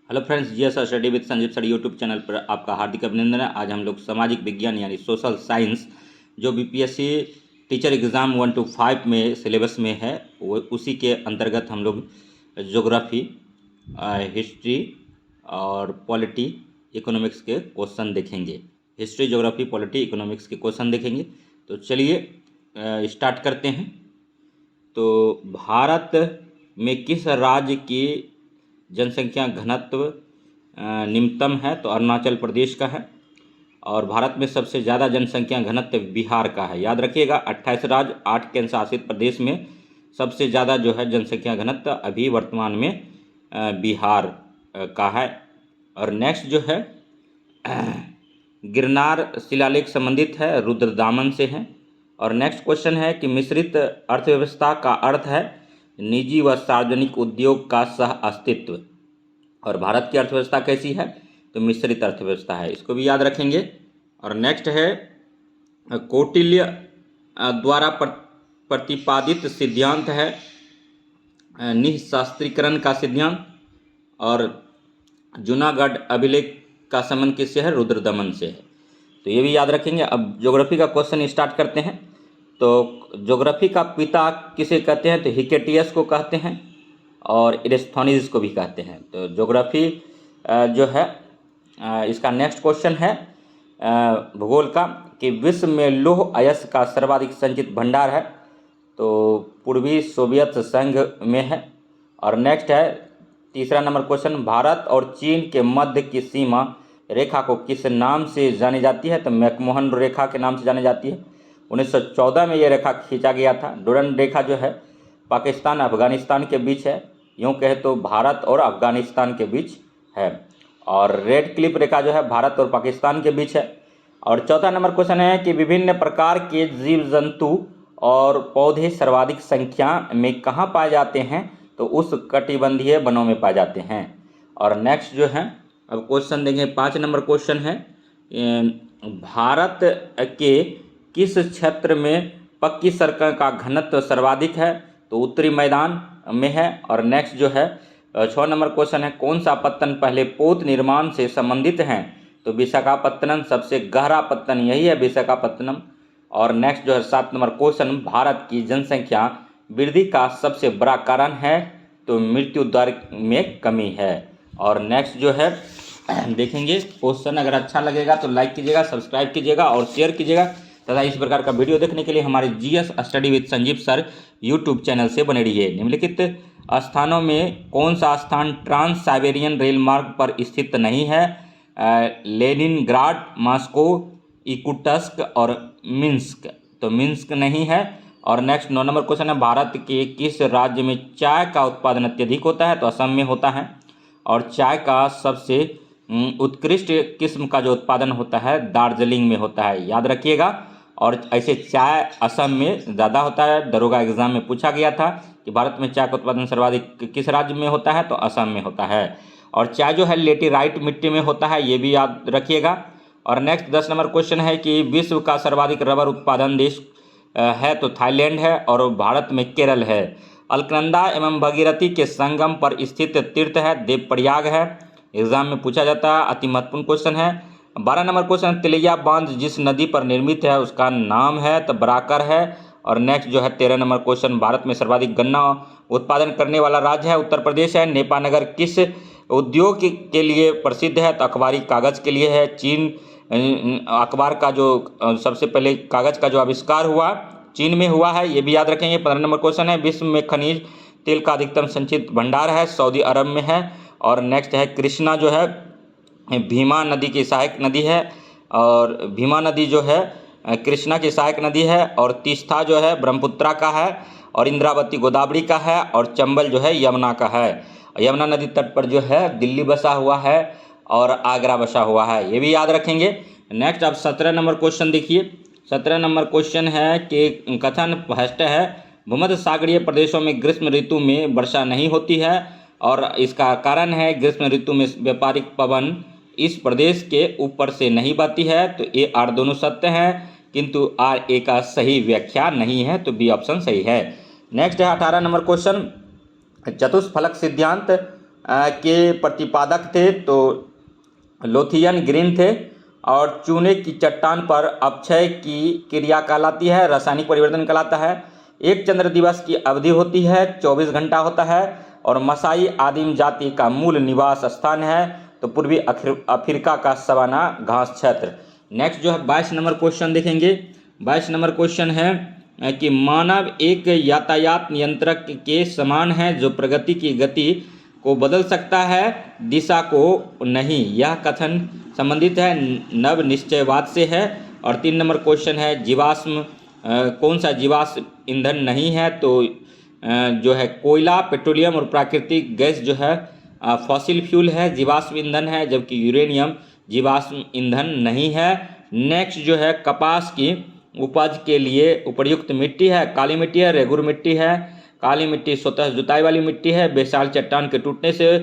Hello friends, GS study with Sanjeev sir YouTube channel पर आपका हार्दिक अभिनंदन है। आज हम लोग सामाजिक विज्ञान यानी सोशल साइंस जो बीपीएससी टीचर एग्ज़ाम 1 to 5 में सिलेबस में है वो उसी के अंतर्गत हम लोग ज्योग्राफी, हिस्ट्री और पॉलिटी, इकोनॉमिक्स के क्वेश्चन देखेंगे। हिस्ट्री, ज्योग्राफी, पॉलिटी, इकोनॉमिक्स के क्वेश्चन देखेंगे। तो चलिए स्टार्ट करते हैं। तो भारत में किस राज्य की जनसंख्या घनत्व निम्नतम है? तो अरुणाचल प्रदेश का है। और भारत में सबसे ज़्यादा जनसंख्या घनत्व बिहार का है। याद रखिएगा, 28 राज्य 8 केंद्र शासित प्रदेश में सबसे ज़्यादा जो है जनसंख्या घनत्व अभी वर्तमान में बिहार का है। और नेक्स्ट जो है गिरनार शिलालेख संबंधित है, रुद्रदामन से है। और नेक्स्ट क्वेश्चन है कि मिश्रित अर्थव्यवस्था का अर्थ है निजी व सार्वजनिक उद्योग का सह अस्तित्व। और भारत की अर्थव्यवस्था कैसी है? तो मिश्रित अर्थव्यवस्था है, इसको भी याद रखेंगे। और नेक्स्ट है कौटिल्य द्वारा प्रतिपादित सिद्धांत है निःशास्त्रीकरण का सिद्धांत। और जूनागढ़ अभिलेख का संबंध किससे है? रुद्रदमन से है। तो ये भी याद रखेंगे। अब ज्योग्राफी का क्वेश्चन स्टार्ट करते हैं। तो ज्योग्राफी का पिता किसे कहते हैं? तो हिकेटियस को कहते हैं और इरेस्थोनीज को भी कहते हैं। तो ज्योग्राफी जो है इसका नेक्स्ट क्वेश्चन है भूगोल का कि विश्व में लौह अयस्क का सर्वाधिक संचित भंडार है। तो पूर्वी सोवियत संघ में है। और नेक्स्ट है तीसरा नंबर क्वेश्चन, भारत और चीन के मध्य की सीमा रेखा को किस नाम से जानी जाती है? तो मैकमोहन रेखा के नाम से जानी जाती है। 1914 में यह रेखा खींचा गया था। डूरंड रेखा जो है पाकिस्तान अफगानिस्तान के बीच है, यूँ कहे तो भारत और अफगानिस्तान के बीच है। और रेड क्लिफ रेखा जो है भारत और पाकिस्तान के बीच है। और चौथा नंबर क्वेश्चन है कि विभिन्न प्रकार के जीव जंतु और पौधे सर्वाधिक संख्या में कहाँ पाए जाते हैं? तो उस कटिबंधीय वनों में पाए जाते हैं। और नेक्स्ट जो है अब क्वेश्चन देंगे 5 नंबर क्वेश्चन है भारत के किस क्षेत्र में पक्की सड़कों का घनत्व सर्वाधिक है? तो उत्तरी मैदान में है। और नेक्स्ट जो है 6 नंबर क्वेश्चन है कौन सा पत्तन पहले पोत निर्माण से संबंधित हैं? तो विशाखापत्तनम सबसे गहरा पत्तन यही है, विशाखापत्तनम। और नेक्स्ट जो है 7 नंबर क्वेश्चन, भारत की जनसंख्या वृद्धि का सबसे बड़ा कारण है? तो मृत्यु दर में कमी है। और नेक्स्ट जो है देखेंगे क्वेश्चन। अगर अच्छा लगेगा तो लाइक कीजिएगा, सब्सक्राइब कीजिएगा और शेयर कीजिएगा तथा इस प्रकार का वीडियो देखने के लिए हमारे GS study with Sanjeev sir YouTube channel से बने रहिए। निम्नलिखित स्थानों में कौन सा स्थान ट्रांस साइबेरियन रेल मार्ग पर स्थित नहीं है? लेनिनग्राड, मॉस्को, इकुटस्क और मिन्स्क। तो मिन्स्क नहीं है। और नेक्स्ट 9 नंबर क्वेश्चन है भारत के किस राज्य में चाय का उत्पादन अत्यधिक होता है? तो असम में होता है। और चाय का सबसे उत्कृष्ट किस्म का जो उत्पादन होता है दार्जिलिंग में होता है, याद रखिएगा। और ऐसे चाय असम में ज़्यादा होता है। दरोगा एग्जाम में पूछा गया था कि भारत में चाय का उत्पादन सर्वाधिक किस राज्य में होता है? तो असम में होता है। और चाय जो है लेटेराइट मिट्टी में होता है, ये भी याद रखिएगा। और नेक्स्ट 10 नंबर क्वेश्चन है कि विश्व का सर्वाधिक रबर उत्पादन देश है? तो थाईलैंड है। और भारत में केरल है। अलकनंदा एवं भगीरथी के संगम पर स्थित तीर्थ है? देवप्रयाग है। एग्जाम में पूछा जाता है, अति महत्वपूर्ण क्वेश्चन है। 12 नंबर क्वेश्चन, तिलैया बांध जिस नदी पर निर्मित है उसका नाम है? तो बराकर है। और नेक्स्ट जो है 13 नंबर क्वेश्चन, भारत में सर्वाधिक गन्ना उत्पादन करने वाला राज्य है? उत्तर प्रदेश है। नेपानगर किस उद्योग के लिए प्रसिद्ध है? तो अखबारी कागज के लिए है। चीन अखबार का जो सबसे पहले कागज का जो आविष्कार हुआ चीन में हुआ है, ये भी याद रखेंगे। 15 नंबर क्वेश्चन है विश्व में खनिज तेल का अधिकतम संचित भंडार है? सऊदी अरब में है। और नेक्स्ट है कृष्णा जो है भीमा नदी की सहायक नदी है। और भीमा नदी जो है कृष्णा की सहायक नदी है। और तीस्ता जो है ब्रह्मपुत्रा का है। और इंद्रावती गोदावरी का है। और चंबल जो है यमुना का है। यमुना नदी तट पर जो है दिल्ली बसा हुआ है और आगरा बसा हुआ है, ये भी याद रखेंगे। नेक्स्ट अब 17 नंबर क्वेश्चन देखिए। 17 नंबर क्वेश्चन है कि कथन फर्स्ट है भूमध्य सागरीय प्रदेशों में ग्रीष्म ऋतु में वर्षा नहीं होती है और इसका कारण है ग्रीष्म ऋतु में व्यापारिक पवन इस प्रदेश के ऊपर से नहीं बहती है। तो ए आर दोनों सत्य हैं किंतु आर ए का सही व्याख्या नहीं है, तो बी ऑप्शन सही है। नेक्स्ट है 18 नंबर क्वेश्चन, चतुष्फलक सिद्धांत के प्रतिपादक थे तो लोथियन ग्रीन थे। और चूने की चट्टान पर अपक्षय की क्रिया कहलाती है, रासायनिक परिवर्तन कहलाता है। एक चंद्र दिवस की अवधि होती है, 24 घंटा होता है। और मसाई आदिम जाति का मूल निवास स्थान है तो पूर्वी अफ्रीका का सवाना घास क्षेत्र। नेक्स्ट जो है 22 नंबर क्वेश्चन देखेंगे। 22 नंबर क्वेश्चन है कि मानव एक यातायात नियंत्रक के समान है जो प्रगति की गति को बदल सकता है, दिशा को नहीं। यह कथन संबंधित है नव निश्चयवाद से है। और 3 नंबर क्वेश्चन है जीवाश्म कौन सा जीवाश्म ईंधन नहीं है तो जो है कोयला, पेट्रोलियम और प्राकृतिक गैस जो है फॉसिल फ्यूल है, जीवाश्म ईंधन है, जबकि यूरेनियम जीवाश्म ईंधन नहीं है। नेक्स्ट जो है कपास की उपज के लिए उपयुक्त मिट्टी है, काली मिट्टी है, रेगुर मिट्टी है। काली मिट्टी स्वतः जुताई वाली मिट्टी है, बेसाल चट्टान के टूटने से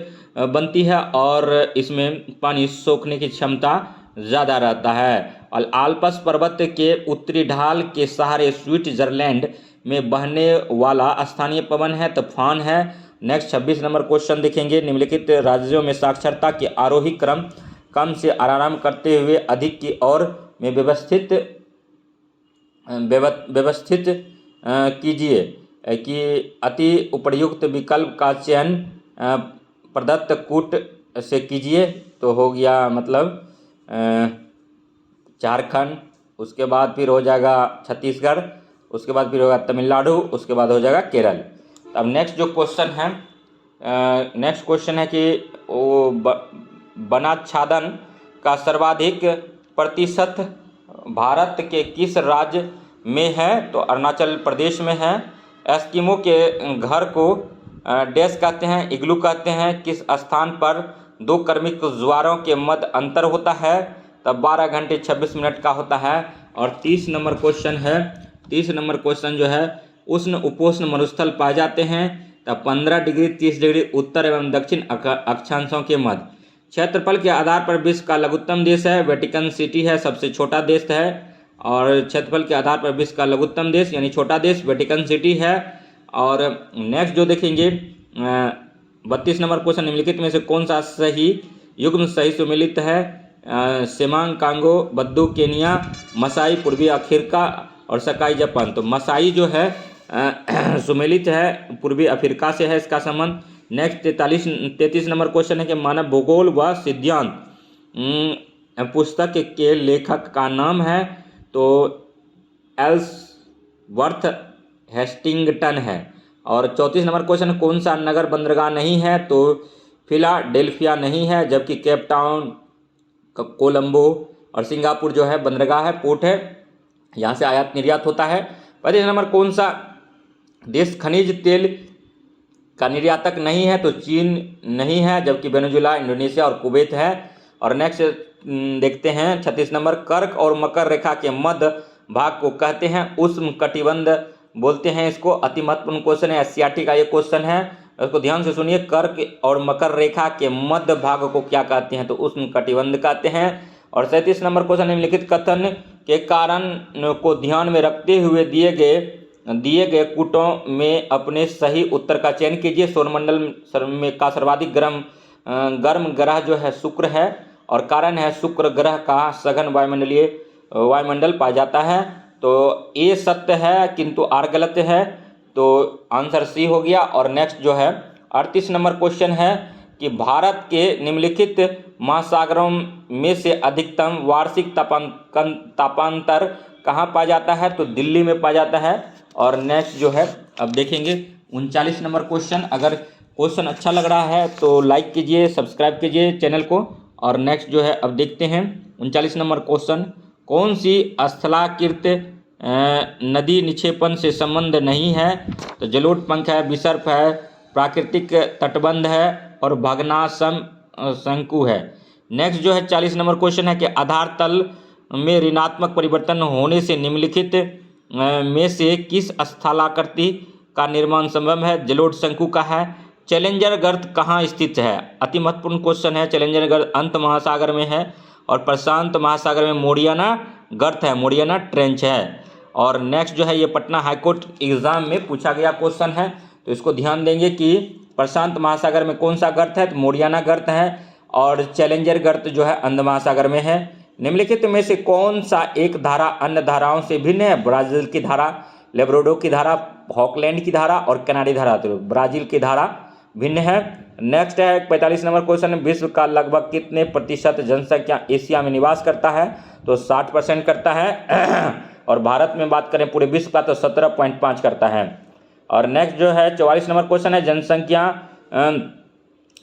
बनती है और इसमें पानी सोखने की क्षमता ज़्यादा रहता है। और आल्प्स पर्वत के उत्तरी ढाल के सहारे स्विट्जरलैंड में बहने वाला स्थानीय पवन है, तूफान है। नेक्स्ट 26 नंबर क्वेश्चन देखेंगे। निम्नलिखित राज्यों में साक्षरता के आरोही क्रम कम से आराम करते हुए अधिक की ओर में व्यवस्थित कीजिए कि अति उपयुक्त विकल्प का चयन प्रदत्त कूट से कीजिए। तो हो गया मतलब झारखंड, उसके बाद फिर हो जाएगा छत्तीसगढ़, उसके बाद फिर होगा तमिलनाडु, उसके बाद हो जाएगा केरल। अब नेक्स्ट जो क्वेश्चन है नेक्स्ट क्वेश्चन है कि वनाच्छादन का सर्वाधिक प्रतिशत भारत के किस राज्य में है तो अरुणाचल प्रदेश में है। एस्किमो के घर को डैश कहते हैं, इग्लू कहते हैं। किस स्थान पर 2 क्रमिक ज्वारों के मध्य अंतर होता है तब 12 घंटे 26 मिनट का होता है। और 30 नंबर क्वेश्चन है। 30 नंबर क्वेश्चन जो है उष्ण उपोष्ण मरुस्थल पाए जाते हैं तब 15 डिग्री 30 डिग्री उत्तर एवं दक्षिण अक्षांशों के मध्य। क्षेत्रफल के आधार पर विश्व का लघुत्तम देश है वेटिकन सिटी है, सबसे छोटा देश है। और क्षेत्रफल के आधार पर विश्व का लघुत्तम देश यानी छोटा देश वेटिकन सिटी है। और नेक्स्ट जो देखेंगे 32 नंबर क्वेश्चन, निम्नलिखित में से कौन सा सही युग्म सही सुमेलित है। सेमांग कांगो, बद्दू केनिया, मसाई पूर्वी अफ्रीका और सकाई जापान। तो मसाई जो है सुमेलित है, पूर्वी अफ्रीका से है इसका संबंध। नेक्स्ट 33 नंबर क्वेश्चन है कि मानव भूगोल व सिद्धांत पुस्तक के लेखक का नाम है तो एल्सवर्थ हेस्टिंगटन है। और 34 नंबर क्वेश्चन, कौन सा नगर बंदरगाह नहीं है तो फिलाडेल्फिया नहीं है, जबकि केप टाउन, कोलंबो और सिंगापुर जो है बंदरगाह है, पोर्ट है, यहाँ से आयात निर्यात होता है। 35 नंबर, कौन सा देश खनिज तेल का निर्यातक नहीं है तो चीन नहीं है, जबकि वेनेजुएला, इंडोनेशिया और कुवैत है। और नेक्स्ट देखते हैं 36 नंबर, कर्क और मकर रेखा के मध्य भाग को कहते हैं उष्ण कटिबंध बोलते हैं इसको। अति महत्वपूर्ण क्वेश्चन है, एशियाटिक का ये क्वेश्चन है, उसको ध्यान से सुनिए। कर्क और मकर रेखा के मध्य भाग को क्या कहते हैं तो उष्ण कटिबंध कहते हैं। और 37 नंबर क्वेश्चन, निम्नलिखित कथन के कारण को ध्यान में रखते हुए दिए गए कूटों में अपने सही उत्तर का चयन कीजिए। सौरमंडल में का सर्वाधिक गर्म ग्रह जो है शुक्र है और कारण है शुक्र ग्रह का सघन वायुमंडल पाया जाता है। तो ए सत्य है किंतु आर गलत है, तो आंसर सी हो गया। और नेक्स्ट जो है 38 नंबर क्वेश्चन है कि भारत के निम्नलिखित महासागरों में से अधिकतम वार्षिक तापांतर कहाँ पाया जाता है तो दिल्ली में पाया जाता है। और नेक्स्ट जो है अब देखेंगे 39 नंबर क्वेश्चन। अगर क्वेश्चन अच्छा लग रहा है तो लाइक कीजिए, सब्सक्राइब कीजिए चैनल को। और नेक्स्ट जो है अब देखते हैं 39 नंबर क्वेश्चन, कौन सी स्थलाकृत नदी निक्षेपण से संबंध नहीं है तो जलोढ़ पंख है, विसर्प है, प्राकृतिक तटबंध है और भग्नासम शंकु है। नेक्स्ट जो है 40 नंबर क्वेश्चन है कि आधार तल में ऋणात्मक परिवर्तन होने से निम्नलिखित में से किस स्थलाकृति का निर्माण संभव है। जलोढ़ शंकु का है। चैलेंजर गर्त कहाँ स्थित है, अति महत्वपूर्ण क्वेश्चन है। चैलेंजर गर्त अंत महासागर में है और प्रशांत महासागर में मोरियाना गर्त है, मोरियाना ट्रेंच है। और नेक्स्ट जो है ये पटना हाईकोर्ट एग्जाम में पूछा गया क्वेश्चन है, तो इसको ध्यान देंगे कि प्रशांत महासागर में कौन सा गर्त है? तो मोरियाना गर्त है। और चैलेंजर गर्त जो है अंध महासागर में है। निम्नलिखित में से कौन सा एक धारा अन्य धाराओं से भिन्न है? ब्राजील की धारा, लेब्राडोर की धारा, हॉकलैंड की धारा और कनाडी धारा। तो ब्राजील की धारा भिन्न है। नेक्स्ट है 45 नंबर क्वेश्चन, विश्व का लगभग कितने प्रतिशत जनसंख्या एशिया में निवास करता है? तो 60% करता है। और भारत में बात करें पूरे विश्व का तो 17.5 करता है। और नेक्स्ट जो है 44 नंबर क्वेश्चन है, जनसंख्या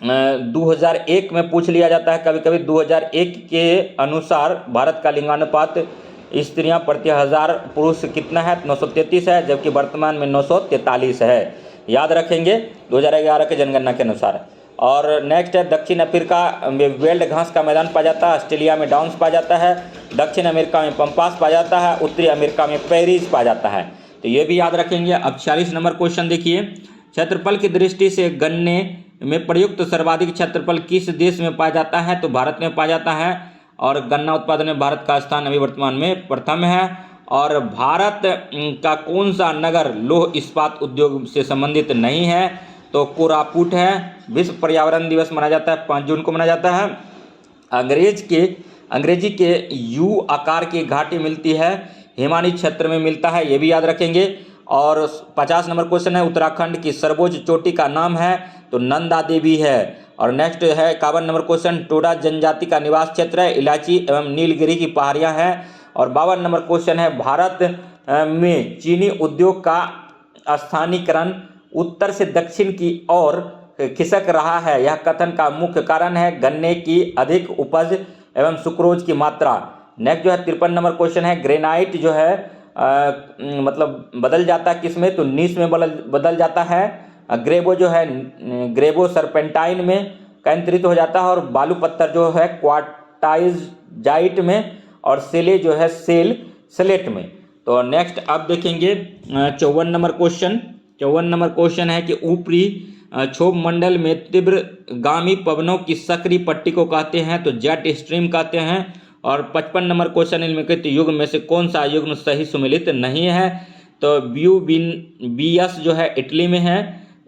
2001 में पूछ लिया जाता है कभी कभी। 2001 के अनुसार भारत का लिंगानुपात स्त्रियां प्रति 1000 पुरुष कितना है? 933 है, जबकि वर्तमान में 943 है। याद रखेंगे 2011 के जनगणना के अनुसार। और नेक्स्ट है दक्षिण अफ्रीका में वेल्ड घास का मैदान पाया जाता है, ऑस्ट्रेलिया में डाउन्स पाया जाता है, दक्षिण अमेरिका में पंपास पाया जाता है, उत्तरी अमेरिका में पेरिस पाया जाता है। तो ये भी याद रखेंगे। अब 46 नंबर क्वेश्चन देखिए, क्षेत्रफल की दृष्टि से गन्ने में प्रयुक्त सर्वाधिक क्षेत्रफल किस देश में पाया जाता है? तो भारत में पाया जाता है। और गन्ना उत्पादन में भारत का स्थान अभी वर्तमान में प्रथम है। और भारत का कौन सा नगर लौह इस्पात उद्योग से संबंधित नहीं है? तो कोरापुट है। विश्व पर्यावरण दिवस मनाया जाता है 5 जून को मनाया जाता है। अंग्रेजी के यू आकार की घाटी मिलती है, हिमानी क्षेत्र में मिलता है, ये भी याद रखेंगे। और 50 नंबर क्वेश्चन है, उत्तराखंड की सर्वोच्च चोटी का नाम है? तो नंदा देवी है। और नेक्स्ट है 51 नंबर क्वेश्चन, टोडा जनजाति का निवास क्षेत्र है, इलायची एवं नीलगिरी की पहाड़ियाँ हैं। और 52 नंबर क्वेश्चन है, भारत में चीनी उद्योग का स्थानीयकरण उत्तर से दक्षिण की ओर खिसक रहा है, यह कथन का मुख्य कारण है गन्ने की अधिक उपज एवं सुक्रोज की मात्रा। नेक्स्ट जो है 53 नंबर क्वेश्चन है, ग्रेनाइट जो है मतलब बदल जाता है किस में? तो नीस में बदल जाता है। ग्रेबो जो है ग्रेबो सरपेंटाइन में केंद्रित हो जाता है। और बालू पत्थर जो है क्वार्टाइजाइट में। और सेले जो है सेलेट में। तो नेक्स्ट अब देखेंगे 54 नंबर क्वेश्चन। 54 नंबर क्वेश्चन है कि ऊपरी क्षोभ मंडल में तीव्रगामी पवनों की सक्रिय पट्टी को कहते हैं? तो जेट स्ट्रीम कहते हैं। और 55 नंबर क्वेश्चन, निम्नलिखित युग्म में से कौन सा युग्म सही सुमेलित नहीं है? तो बीएस जो है इटली में है,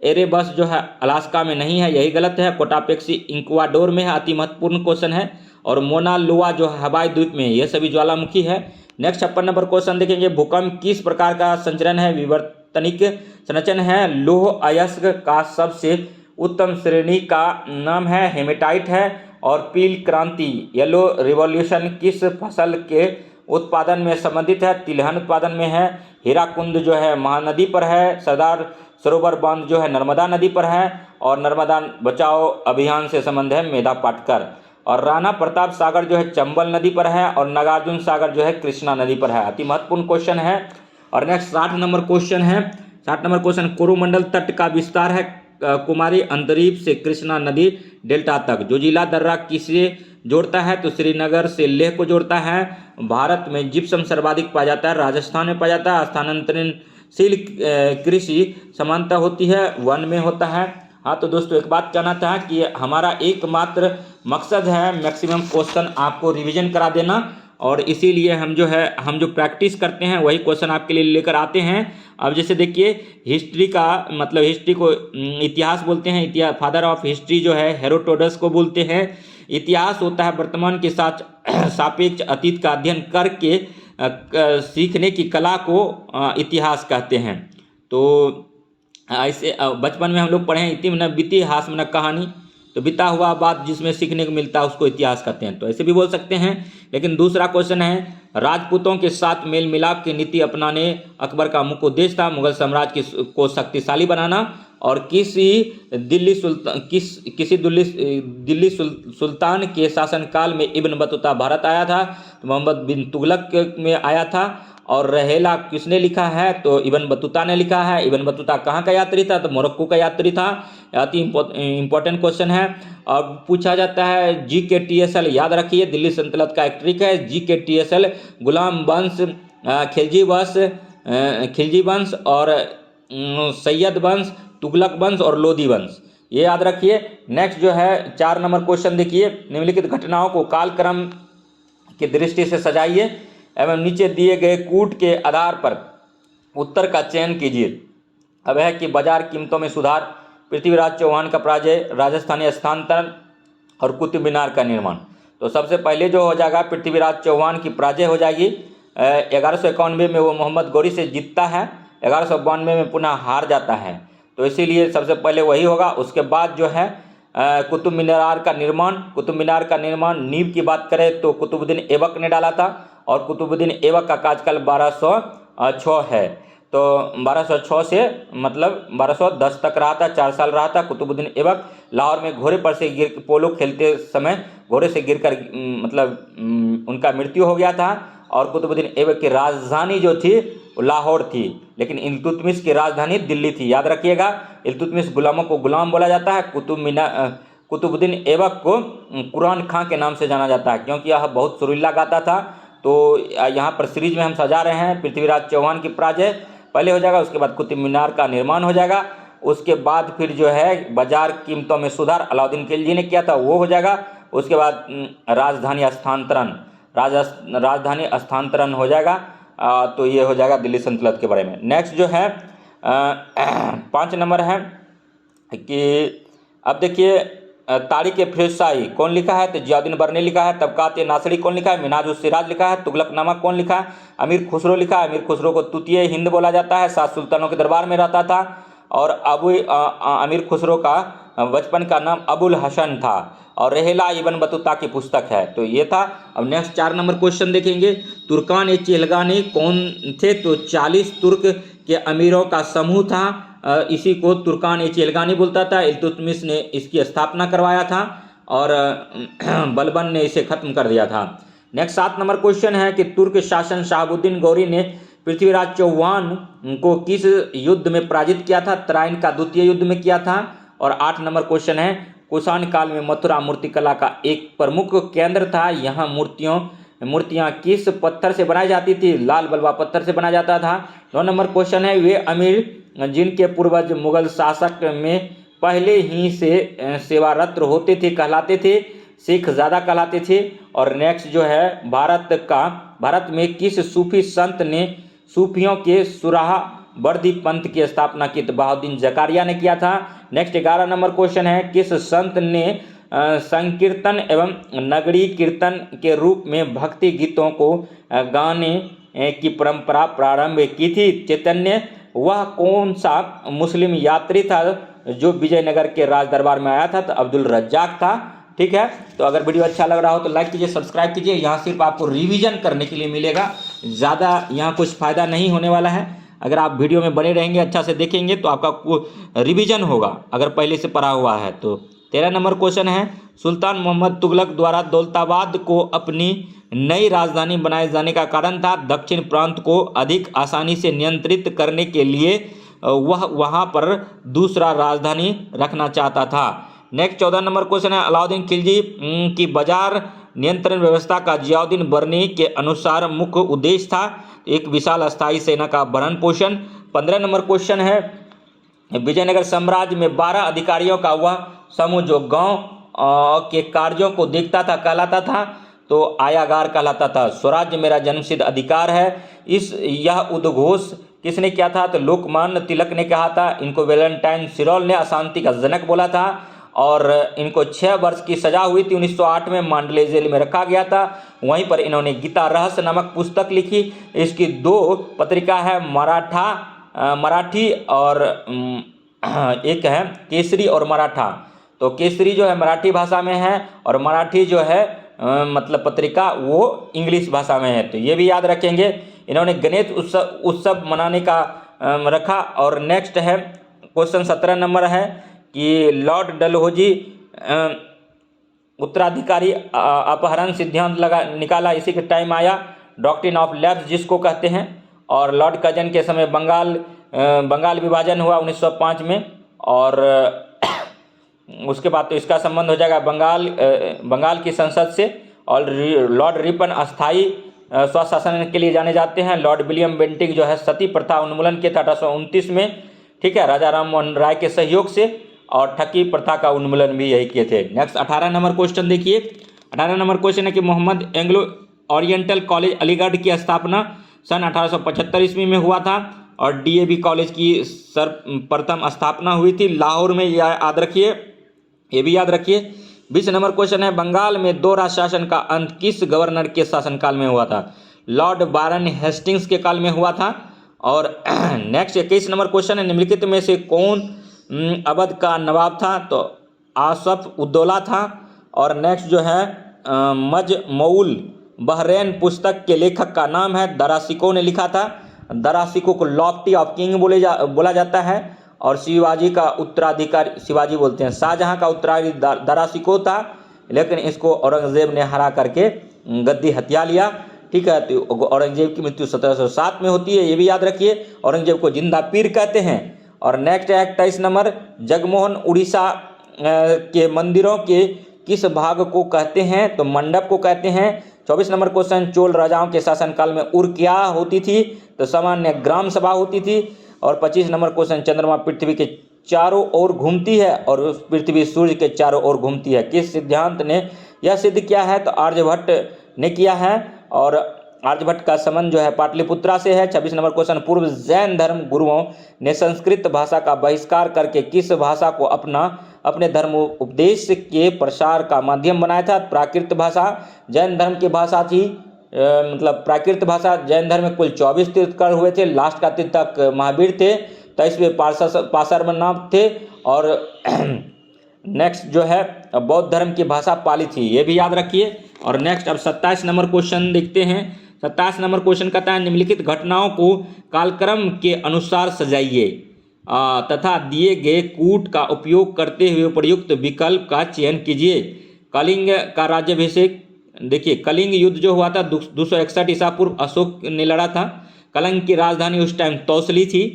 एरेबस जो है अलास्का में नहीं है, यही गलत है। कोटापेक्सी इक्वाडोर में है, अति महत्वपूर्ण क्वेश्चन है। और मोना लोआ जो है हवाई द्वीप में, ये सभी ज्वालामुखी है। नेक्स्ट 56 नंबर क्वेश्चन देखेंगे, भूकंप किस प्रकार का संचरण है? विवर्तनिक संरचन है। लौह अयस्क का सबसे उत्तम श्रेणी का नाम है हेमेटाइट है। और पील क्रांति येलो रिवॉल्यूशन किस फसल के उत्पादन में संबंधित है? तिलहन उत्पादन में है। हीराकुंड जो है महानदी पर है। सरदार सरोवर बांध जो है नर्मदा नदी पर है। और नर्मदा बचाओ अभियान से संबंध है मेधा पाटकर। और राणा प्रताप सागर जो है चंबल नदी पर है। और नागार्जुन सागर जो है कृष्णा नदी पर है। अति महत्वपूर्ण क्वेश्चन है। और नेक्स्ट 60 नंबर क्वेश्चन है। 60 नंबर क्वेश्चन, कोरोमंडल तट का विस्तार है कुमारी अंतरीप से कृष्णा नदी डेल्टा तक। जोजिला दर्रा किसे जोड़ता है? तो श्रीनगर से लेह को जोड़ता है। भारत में जिप्सम सर्वाधिक पाया जाता है, राजस्थान में पाया जाता है। स्थानांतरणशील कृषि समानता होती है, वन में होता है। हाँ तो दोस्तों एक बात कहना था कि हमारा एकमात्र मकसद है मैक्सिमम क्वेश्चन आपको रिवीजन करा देना। और इसीलिए हम जो प्रैक्टिस करते हैं वही क्वेश्चन आपके लिए लेकर आते हैं। अब जैसे देखिए हिस्ट्री का मतलब, हिस्ट्री को इतिहास बोलते हैं, इतिहास फादर ऑफ हिस्ट्री जो है हेरोडोटस को बोलते हैं। इतिहास होता है वर्तमान के साथ सापेक्ष अतीत का अध्ययन करके सीखने की कला को इतिहास कहते हैं। तो ऐसे बचपन में हम लोग पढ़े हैं इति न बीती हास न कहानी, तो बीता हुआ बात जिसमें सीखने को मिलता है उसको इतिहास कहते हैं। तो ऐसे भी बोल सकते हैं। लेकिन दूसरा क्वेश्चन है, राजपूतों के साथ मेल मिलाप की नीति अपनाने अकबर का मुख्य उद्देश्य था मुगल साम्राज्य को शक्तिशाली बनाना। और किसी दिल्ली सुल्तान के शासनकाल में इब्न बतूता भारत आया था? तो मोहम्मद बिन तुगलक में आया था। और रहेला किसने लिखा है? तो इब्न बतूता ने लिखा है। इब्न बतूता कहाँ का यात्री था? तो मोरक्को का यात्री था। अति इंपॉर्टेंट क्वेश्चन है। और पूछा जाता है GKTSL, याद रखिए दिल्ली सल्तनत का एक ट्रिक है। GKTSL गुलाम वंश, खिलजी वंश और सैयद वंश, तुगलक वंश और लोधी वंश, ये याद रखिए। नेक्स्ट जो है 4 नंबर क्वेश्चन देखिए, निम्नलिखित घटनाओं को कालक्रम की दृष्टि से सजाइए एवं नीचे दिए गए कूट के आधार पर उत्तर का चयन कीजिए। अब है कि बाजार कीमतों में सुधार, पृथ्वीराज चौहान का पराजय, राजस्थानी स्थानांतरण और कुतुब मीनार का निर्माण। तो सबसे पहले जो हो जाएगा पृथ्वीराज चौहान की पराजय हो जाएगी। 1191 में वो मोहम्मद गौरी से जीतता है, 1192 में पुनः हार जाता है, तो इसीलिए सबसे पहले वही होगा। उसके बाद जो है कुतुब मीनार का निर्माण। कुतुब मीनार का निर्माण नींव की बात करें तो कुतुबुद्दीन ऐबक ने डाला था, और कुतुबुद्दीन ऐबक का कार्यकाल 1206 है। तो 1206 से मतलब 1210 तक रहा था, 4 साल रहा था कुतुबुद्दीन ऐबक। लाहौर में घोड़े पर से गिर पोलो खेलते समय घोड़े से गिरकर मतलब उनका मृत्यु हो गया था। और कुतुबुद्दीन ऐबक की राजधानी जो थी वो लाहौर थी, लेकिन इल्तुतमिश की राजधानी दिल्ली थी, याद रखिएगा। इल्तुतमिश गुलामों को गुलाम बोला जाता है। कुतुबुद्दीन ऐबक को कुरान खां के नाम से जाना जाता है, क्योंकि यह बहुत सुरीला गाता था। तो यहाँ पर सीरीज में हम सजा रहे हैं पृथ्वीराज चौहान की पराजय पहले हो जाएगा, उसके बाद कुतुब मीनार का निर्माण हो जाएगा, उसके बाद फिर जो है बाजार कीमतों में सुधार अलाउद्दीन खिलजी ने किया था वो हो जाएगा। उसके बाद राजधानी स्थानांतरण हो जाएगा। तो ये हो जाएगा दिल्ली सल्तनत के बारे में। नेक्स्ट जो है 5 नंबर है कि अब देखिए तारीख फिरोज शाही कौन लिखा है, तो जियाउद्दीन बर्नी लिखा है। तबकात नासरी कौन लिखा है, मिन्हाजुस सिराज लिखा है। तुगलकनामा कौन लिखा है, अमीर खुसरो लिखा है। अमीर खुसरो को तूतीय हिंद बोला जाता है, 7 सुल्तानों के दरबार में रहता था। और अमीर खुसरो का बचपन का नाम अबुल हसन था, और रेहला इब्न बतूता की पुस्तक है। तो ये था। अब नेक्स्ट 4 नंबर क्वेश्चन देखेंगे। तुर्कान ए चेहलगानी कौन थे, तो 40 तुर्क के अमीरों का समूह था, इसी को तुर्कान ए चेहलगानी बोलता था। इल्तुतमिश ने इसकी स्थापना करवाया था, और बलबन ने इसे खत्म कर दिया था। नेक्स्ट 7 नंबर क्वेश्चन है कि तुर्क शासन शहाबुद्दीन गौरी ने पृथ्वीराज चौहान को किस युद्ध में पराजित किया था, तराइन का द्वितीय युद्ध में किया था। और 8 नंबर क्वेश्चन है कुषाण काल में मथुरा मूर्तिकला का एक प्रमुख केंद्र था, यहाँ मूर्तियाँ किस पत्थर से बनाई जाती थी, लाल बलुआ पत्थर से बनाया जाता था। 9 नंबर क्वेश्चन है वे अमीर जिनके पूर्वज मुगल शासक में पहले ही से सेवारत होते थे कहलाते थे, सिख ज़्यादा कहलाते थे। और नेक्स्ट जो है भारत में किस सूफी संत ने सूफियों के सुराहा बर्दी पंथ की स्थापना की, तो बहाउद्दीन जकारिया ने किया था। नेक्स्ट 11 नंबर क्वेश्चन है किस संत ने संकीर्तन एवं नगरी कीर्तन के रूप में भक्ति गीतों को गाने की परंपरा प्रारंभ की थी, चैतन्य। वह कौन सा मुस्लिम यात्री था जो विजयनगर के राज दरबार में आया था, तो अब्दुल रज्जाक था। ठीक है, तो अगर वीडियो अच्छा लग रहा हो तो लाइक कीजिए, सब्सक्राइब कीजिए। यहाँ सिर्फ आपको रिवीजन करने के लिए मिलेगा, ज़्यादा यहाँ कुछ फ़ायदा नहीं होने वाला है। अगर आप वीडियो में बने रहेंगे, अच्छा से देखेंगे तो आपका रिवीजन होगा अगर पहले से पढ़ा हुआ है तो। 13 नंबर क्वेश्चन है सुल्तान मोहम्मद तुगलक द्वारा दौलताबाद को अपनी नई राजधानी बनाए जाने का कारण था, दक्षिण प्रांत को अधिक आसानी से नियंत्रित करने के लिए वह वहां पर दूसरा राजधानी रखना चाहता था। नेक्स्ट 14 नंबर क्वेश्चन है अलाउद्दीन खिलजी की बाजार नियंत्रण व्यवस्था का जियाउद्दीन बर्नी के अनुसार मुख्य उद्देश्य था, एक विशाल अस्थायी सेना का भरण पोषण। 15 नंबर क्वेश्चन है विजयनगर साम्राज्य में 12 अधिकारियों का वह समूह जो गांव के कार्यों को देखता था कहलाता था, तो आयागार कहलाता था। स्वराज्य मेरा जन्मसिद्ध अधिकार है, यह उद्घोष किसने किया था, तो लोकमान्य तिलक ने कहा था। इनको वैलेंटाइन सिरोल ने अशांति का जनक बोला था, और इनको 6 वर्ष की सजा हुई थी। 1908 में मांडले जेल में रखा गया था। वहीं पर इन्होंने गीता रहस्य नामक पुस्तक लिखी। इसकी 2 पत्रिका है, मराठी और एक है केसरी और मराठा। तो केसरी जो है मराठी भाषा में है, और मराठी जो है मतलब पत्रिका वो इंग्लिश भाषा में है, तो ये भी याद रखेंगे। इन्होंने गणेश उत्सव मनाने का रखा। और नेक्स्ट है क्वेश्चन 17 नंबर है कि लॉर्ड डलहौजी उत्तराधिकारी अपहरण सिद्धांत निकाला, इसी के टाइम आया। डॉक्ट्रिन ऑफ लैप्स जिसको कहते हैं। और लॉर्ड कर्जन के समय बंगाल विभाजन हुआ 1905 में, और उसके बाद तो इसका संबंध हो जाएगा बंगाल की संसद से। और लॉर्ड रिपन अस्थायी स्वशासन के लिए जाने जाते हैं। लॉर्ड विलियम बेंटिक जो है सती प्रथा उन्मूलन किया था 1829 में, ठीक है, राजा राम मोहन राय के सहयोग से। और ठगी प्रथा का उन्मूलन भी यही किए थे। नेक्स्ट 18 नंबर क्वेश्चन देखिए। 18 नंबर क्वेश्चन है कि Mohammad Anglo Oriental College Aligarh की स्थापना सन 1875 ईस्वी में हुआ था, और डीएवी कॉलेज की सर्वप्रथम स्थापना हुई थी लाहौर में, यह याद रखिए, ये भी याद रखिए। 20 नंबर क्वेश्चन है, बंगाल में दो राज शासन का अंत किस गवर्नर के शासनकाल में हुआ था? लॉर्ड बारन हेस्टिंग्स के काल में हुआ था। और नेक्स्ट 21 नंबर क्वेश्चन है, निम्नलिखित में से कौन अवध का नवाब था? तो आसफ उद्दौला था। और नेक्स्ट जो है मजमऊल बहरैन पुस्तक के लेखक का नाम है, दरासिको ने लिखा था। दरासिको को लॉफ्टी ऑफ किंग बोला जाता है। और शिवाजी का उत्तराधिकारी, शिवाजी बोलते हैं, शाहजहां का उत्तराधिकारी दरासिको था, लेकिन इसको औरंगजेब ने हरा करके गद्दी हत्या लिया। ठीक है, तो औरंगजेब की मृत्यु 1707 में होती है, ये भी याद रखिए। औरंगजेब को जिंदा पीर कहते हैं। और नेक्स्ट है 28 नंबर, जगमोहन उड़ीसा के मंदिरों के किस भाग को कहते हैं? तो मंडप को कहते हैं। 24 नंबर क्वेश्चन, चोल राजाओं के शासनकाल में उर क्या होती थी? तो सामान्य ग्राम सभा होती थी। और 25 नंबर क्वेश्चन, चंद्रमा पृथ्वी के चारों ओर घूमती है और पृथ्वी सूर्य के चारों ओर घूमती है, किस सिद्धांत ने यह सिद्ध किया है? तो आर्यभट्ट ने किया है। और आर्यभट्ट का संबंध जो है पाटलिपुत्रा से है। 26 नंबर क्वेश्चन, पूर्व जैन धर्म गुरुओं ने संस्कृत भाषा का बहिष्कार करके किस भाषा को अपने धर्म उपदेश के प्रसार का माध्यम बनाया था? प्राकृत भाषा जैन धर्म की भाषा थी। मतलब प्राकृत भाषा जैन धर्म में कुल 24 तीर्थंकर हुए थे। लास्ट का तीर्थंकर महावीर थे, 23वें पार्श्वनाथ थे। और नेक्स्ट जो है बौद्ध धर्म की भाषा पाली थी, ये भी याद रखिए। और नेक्स्ट अब 27 नंबर क्वेश्चन देखते हैं। 27 नंबर क्वेश्चन कहता है, निम्नलिखित घटनाओं को कालक्रम के अनुसार सजाइए तथा दिए गए कूट का उपयोग करते हुए प्रयुक्त विकल्प का चयन कीजिए। कलिंग का राज्याभिषेक, देखिए कलिंग युद्ध जो हुआ था 261 ईसा पूर्व अशोक ने लड़ा था। कलिंग की राजधानी उस टाइम तौसली थी।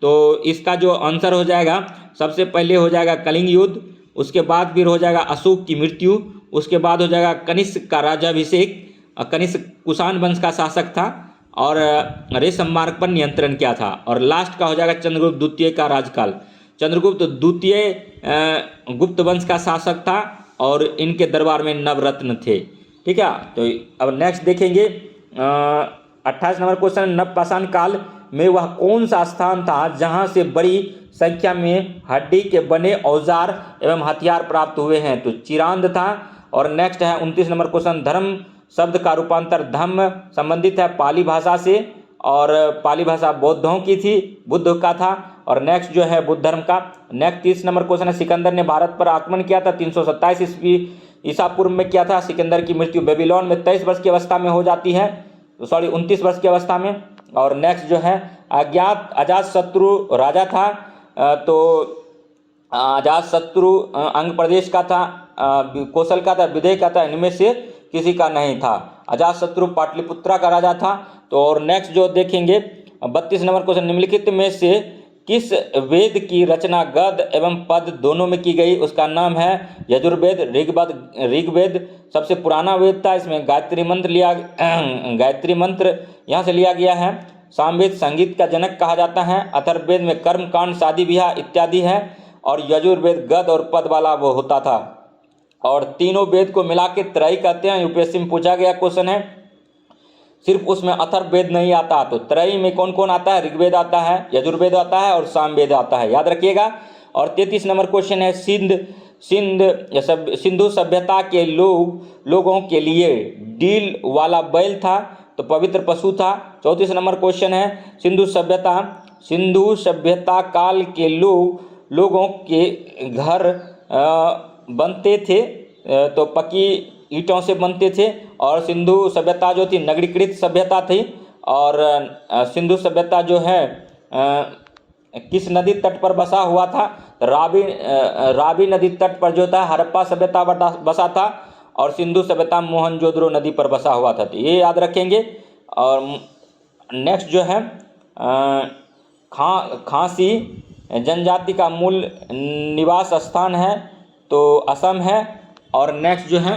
तो इसका जो आंसर हो जाएगा, सबसे पहले हो जाएगा कलिंग युद्ध, उसके बाद फिर हो जाएगा अशोक की मृत्यु, उसके बाद हो जाएगा कनिष्क का राज्याभिषेक। कनिष्क कुषाण वंश का शासक था और रेशम मार्ग पर नियंत्रण किया था। और लास्ट का हो जाएगा चंद्रगुप्त द्वितीय का राजकाल। चंद्रगुप्त द्वितीय गुप्त वंश का शासक था और इनके दरबार में नवरत्न थे। ठीक है, तो अब नेक्स्ट देखेंगे 28 नंबर क्वेश्चन, नवपाषाण काल में वह कौन सा स्थान था जहां से बड़ी संख्या में हड्डी के बने औजार एवं हथियार प्राप्त हुए हैं? तो चिरांद था। और नेक्स्ट है 29 नंबर क्वेश्चन, धर्म शब्द का रूपांतर धम्म संबंधित है पाली भाषा से, और पाली भाषा बौद्धों की थी, बुद्ध का था। और नेक्स्ट जो है बुद्ध धर्म का। नेक्स्ट 30 नंबर क्वेश्चन है, सिकंदर ने भारत पर आक्रमण किया था 327 ईस्वी ईसा पूर्व में किया था। सिकंदर की मृत्यु बेबीलोन में 23 वर्ष की अवस्था में हो जाती है, 29 वर्ष की अवस्था में। और नेक्स्ट जो है अजातशत्रु राजा था। तो अजातशत्रु अंग प्रदेश का था, कौशल का था, विदेह का था, इनमें से किसी का नहीं था। अजातशत्रु पाटलिपुत्रा का राजा था। तो और नेक्स्ट जो देखेंगे 32 नंबर क्वेश्चन, निम्नलिखित में से किस वेद की रचना गद एवं पद दोनों में की गई? उसका नाम है यजुर्वेद। ऋग्वेद सबसे पुराना वेद था, इसमें गायत्री मंत्र यहाँ से लिया गया है। सामवेद संगीत का जनक कहा जाता है। अथर्ववेद में कर्म कांड शादी ब्याह इत्यादि है। और यजुर्वेद गद और पद वाला वो होता था। और तीनों वेद को मिला के त्रयी कहते हैं। यूपीएससी में पूछा गया क्वेश्चन है, सिर्फ उसमें अथर्ववेद नहीं आता। तो त्रयी में कौन कौन आता है? ऋग्वेद आता है, यजुर्वेद आता है और सामवेद आता है, याद रखिएगा। और 33 नंबर क्वेश्चन है, सिंधु सभ्यता के लोगों के लिए डील वाला बैल था तो पवित्र पशु था। 34 नंबर क्वेश्चन है, सिंधु सभ्यता काल के लोगों के घर बनते थे तो पक्की ईंटों से बनते थे। और सिंधु सभ्यता जो थी नगरीकृत सभ्यता थी। और सिंधु सभ्यता जो है किस नदी तट पर बसा हुआ था? रावी नदी तट पर जो था हड़प्पा सभ्यता बसा था। और सिंधु सभ्यता मोहनजोदड़ो नदी पर बसा हुआ था, तो ये याद रखेंगे। और नेक्स्ट जो है खासी जनजाति का मूल निवास स्थान है तो असम है। और नेक्स्ट जो है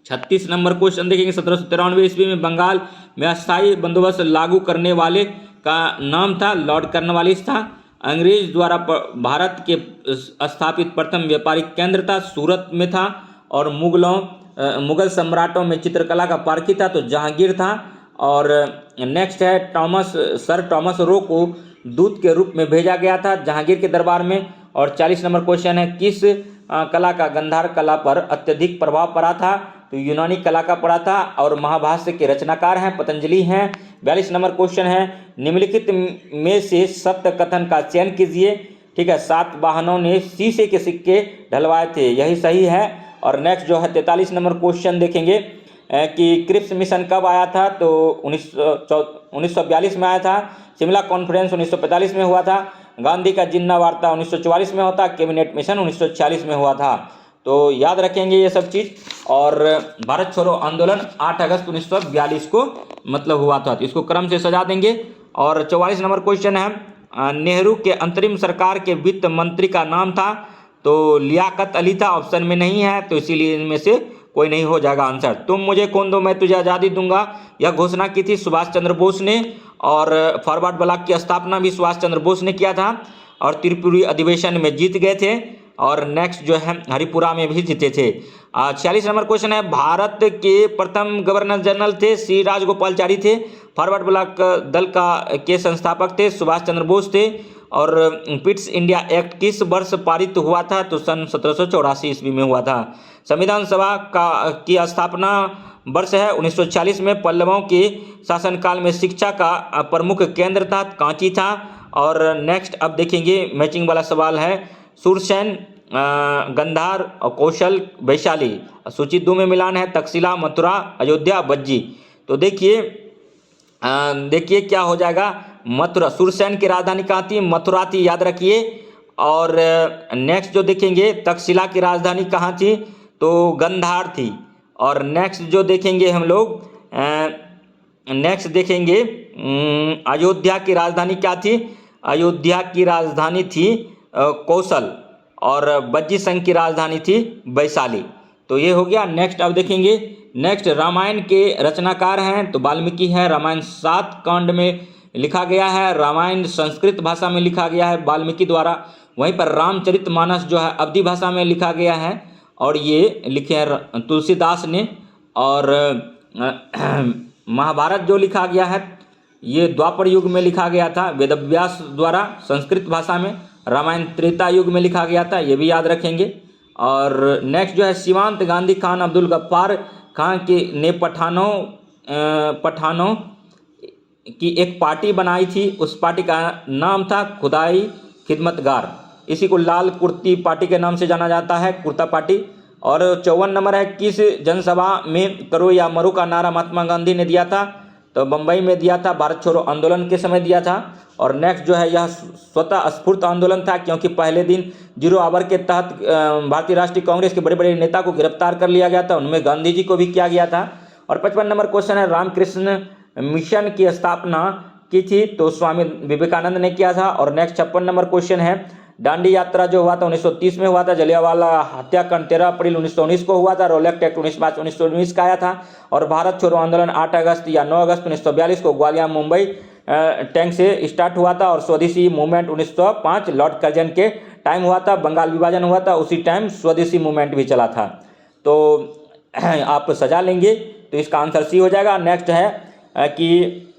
36 नंबर क्वेश्चन देखेंगे, 1793 ईस्वी में बंगाल में अस्थायी बंदोबस्त लागू करने वाले का नाम था लॉर्ड कॉर्नवालिस था। अंग्रेज द्वारा भारत के स्थापित प्रथम व्यापारिक केंद्र था, सूरत में था। और मुगल सम्राटों में चित्रकला का पारखी था तो जहांगीर था। और नेक्स्ट है सर टॉमस रो को दूत के रूप में भेजा गया था जहांगीर के दरबार में। और 40 नंबर क्वेश्चन है, किस कला का गांधार कला पर अत्यधिक प्रभाव पड़ा था? तो यूनानी कला का पड़ा था। और महाभाष्य के रचनाकार हैं पतंजलि हैं। 42 नंबर क्वेश्चन है, निम्नलिखित में से सत्य कथन का चयन कीजिए। ठीक है, सातवाहनों ने शीशे के सिक्के ढलवाए थे, यही सही है। और नेक्स्ट जो है 43 नंबर क्वेश्चन देखेंगे कि क्रिप्स मिशन कब आया था? तो 1942 में आया था। शिमला कॉन्फ्रेंस 1945 में हुआ था। गांधी का जिन्ना वार्ता 1944 में होता। कैबिनेट मिशन 1946 में हुआ था। तो याद रखेंगे ये सब चीज़। और भारत छोड़ो आंदोलन 8 अगस्त 1942 को मतलब हुआ था, तो इसको क्रम से सजा देंगे। और 44 नंबर क्वेश्चन है, नेहरू के अंतरिम सरकार के वित्त मंत्री का नाम था? तो लियाकत अली था, ऑप्शन में नहीं है, तो इसीलिए इनमें से कोई नहीं हो जाएगा आंसर। तुम मुझे खून दो मैं तुझे आज़ादी दूंगा, यह घोषणा की थी सुभाष चंद्र बोस ने। और फॉरवर्ड ब्लॉक की स्थापना भी सुभाष चंद्र बोस ने किया था। और त्रिपुरी अधिवेशन में जीत गए थे। और नेक्स्ट जो है हरिपुरा में भी जीते थे। 46 नंबर क्वेश्चन है, भारत के प्रथम गवर्नर जनरल थे श्री राजगोपालचारी थे। फॉरवर्ड ब्लॉक दल के संस्थापक थे सुभाष चंद्र बोस थे। और पिट्स इंडिया एक्ट किस वर्ष पारित हुआ था? तो सन 1784 ईस्वी में हुआ था। संविधान सभा की स्थापना वर्ष है 1940 में। पल्लवों के शासनकाल में शिक्षा का प्रमुख केंद्र था कांची था। और नेक्स्ट अब देखेंगे मैचिंग वाला सवाल है, सूरसेन, गंधार और कौशल, वैशाली। सूची 2 में मिलान है, तक्षशिला, मथुरा, अयोध्या, बज्जी। तो देखिए क्या हो जाएगा, मथुरा। सूरसेन की राजधानी कहाँ थी? मथुरा थी, याद रखिए। और नेक्स्ट जो देखेंगे तक्षशिला की राजधानी कहाँ थी? तो गंधार थी। और नेक्स्ट जो देखेंगे हम लोग नेक्स्ट देखेंगे अयोध्या की राजधानी क्या थी? अयोध्या की राजधानी थी कौशल। और बज्जी संघ की राजधानी थी वैशाली। तो ये हो गया। नेक्स्ट अब देखेंगे, नेक्स्ट रामायण के रचनाकार हैं तो वाल्मीकि है। रामायण 7 कांड में लिखा गया है। रामायण संस्कृत भाषा में लिखा गया है वाल्मीकि द्वारा। वहीं पर रामचरितमानस जो है अवधी भाषा में लिखा गया है और ये लिखे हैं तुलसीदास ने। और महाभारत जो लिखा गया है ये द्वापर युग में लिखा गया था वेदव्यास द्वारा संस्कृत भाषा में। रामायण त्रेता युग में लिखा गया था, ये भी याद रखेंगे। और नेक्स्ट जो है सीमांत गांधी खान अब्दुल गफ्फार खान ने पठानों की एक पार्टी बनाई थी, उस पार्टी का नाम था खुदाई खिदमतगार। इसी को लाल कुर्ती पार्टी के नाम से जाना जाता है, कुर्ता पार्टी। और 54 नंबर है, किस जनसभा में करो या मरो का नारा महात्मा गांधी ने दिया था? तो बम्बई में दिया था, भारत छोड़ो आंदोलन के समय दिया था। और नेक्स्ट जो है यह स्वतः स्फूर्त आंदोलन था क्योंकि पहले दिन 0 आवर के तहत भारतीय राष्ट्रीय कांग्रेस के बड़े बड़े नेता को गिरफ्तार कर लिया गया था, उनमें गांधी जी को भी किया गया था। और 55 नंबर क्वेश्चन है, रामकृष्ण मिशन की स्थापना की थी? तो स्वामी विवेकानंद ने किया था। और नेक्स्ट 56 नंबर क्वेश्चन है, दांडी यात्रा जो हुआ था 1930 में हुआ था। जलियांवाला हत्याकांड 13 अप्रैल 1919 को हुआ था। रोलेक्ट एक्ट 19 मार्च 1919 का आया था। और भारत छोड़ो आंदोलन 8 अगस्त या 9 अगस्त 1942 को ग्वालियर मुंबई टैंक से स्टार्ट हुआ था। और स्वदेशी मूवमेंट 1905 लॉर्ड कर्जन के टाइम हुआ था। बंगाल विभाजन हुआ था, उसी टाइम स्वदेशी मूवमेंट भी चला था। तो आप सजा लेंगे तो इसका आंसर सी हो जाएगा। नेक्स्ट है कि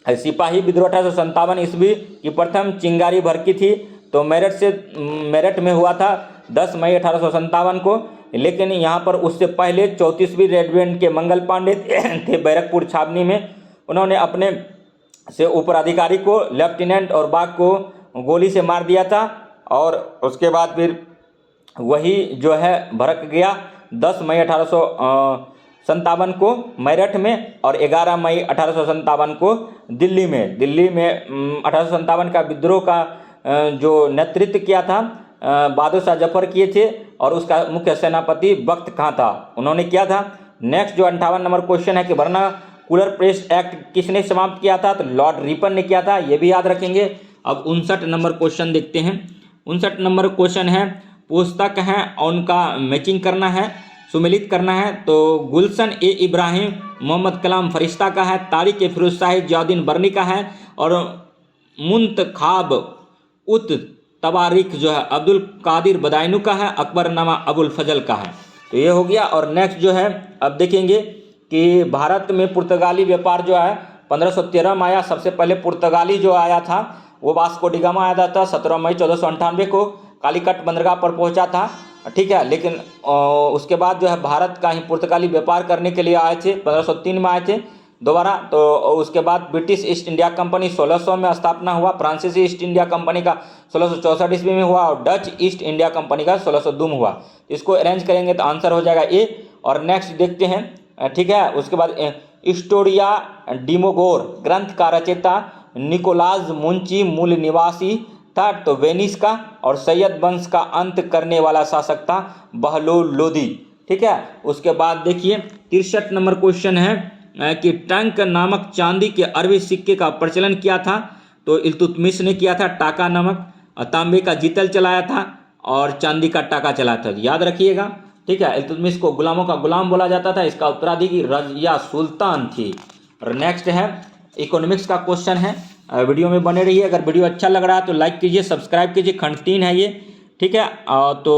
सिपाही विद्रोह 1857 ईस्वी की प्रथम चिंगारी भड़की थी तो मेरठ में हुआ था 10 मई 1857 को। लेकिन यहाँ पर उससे पहले 34वीं रेजिमेंट के मंगल पांडे थे बैरकपुर छावनी में। उन्होंने अपने से उपराधिकारी को लेफ्टिनेंट और बाग को गोली से मार दिया था। और उसके बाद फिर वही जो है भड़क गया 10 मई 1857 को मेरठ में और 11 मई 1857 को दिल्ली में 1857 का विद्रोह का जो नेतृत्व किया था बहादुर शाह जफर किए थे। और उसका मुख्य सेनापति बख्त खां था, उन्होंने किया था। नेक्स्ट जो 58 नंबर क्वेश्चन है कि वर्नाकुलर प्रेस एक्ट किसने समाप्त किया था? तो लॉर्ड रिपन ने किया था, ये भी याद रखेंगे। अब 59 नंबर क्वेश्चन देखते हैं। 59 नंबर क्वेश्चन है, पुस्तक है और उनका मैचिंग करना है, सुमेलित करना है। तो गुलशन ए इब्राहिम मोहम्मद कलाम फरिश्ता का है, तारिक ए फिरोज शाह जियाउद्दीन बर्नी का है और मुंतखाब उत तबारिक जो है अब्दुल कादिर बदायनू का है, अकबरनामा अबुल फजल का है। तो ये हो गया। और नेक्स्ट जो है अब देखेंगे कि भारत में पुर्तगाली व्यापार जो है 1513 में आया। सबसे पहले पुर्तगाली जो आया था वो वास्को डी गामा आया था 17 मई 1498 को कालीकट बंदरगाह पर पहुंचा था, ठीक है। लेकिन उसके बाद जो है भारत का ही पुर्तगाली व्यापार करने के लिए आए थे, 1503 में आए थे दोबारा। तो उसके बाद ब्रिटिश ईस्ट इंडिया कंपनी 1600 में स्थापना हुआ, फ्रांसीसी ईस्ट इंडिया कंपनी का 1664 ईस्वी में हुआ और डच ईस्ट इंडिया कंपनी का 1602 में हुआ। इसको अरेंज करेंगे तो आंसर हो जाएगा ए। और नेक्स्ट देखते हैं, ठीक है। उसके बाद हिस्टोरिया डिमोगोर ग्रंथ का रचयिता निकोलास मुंची मूल निवासी था तो वेनिस का, और सैयद वंश का अंत करने वाला शासक था बहलोल लोदी, ठीक है। उसके बाद देखिए 63 नंबर क्वेश्चन है कि टंक नामक चांदी के अरबी सिक्के का प्रचलन किया था तो इल्तुतमिश ने किया था। टाका नामक तांबे का जीतल चलाया था और चांदी का टाका चलाया था, याद रखिएगा, ठीक है। इल्तुतमिश को गुलामों का गुलाम बोला जाता था। इसका उत्तराधिकारी रजिया सुल्तान थी। और नेक्स्ट है इकोनॉमिक्स का क्वेश्चन है, वीडियो में बने रहिए। अगर वीडियो अच्छा लग रहा है तो लाइक कीजिए, सब्सक्राइब कीजिए। खंड 3 है ये, ठीक है। तो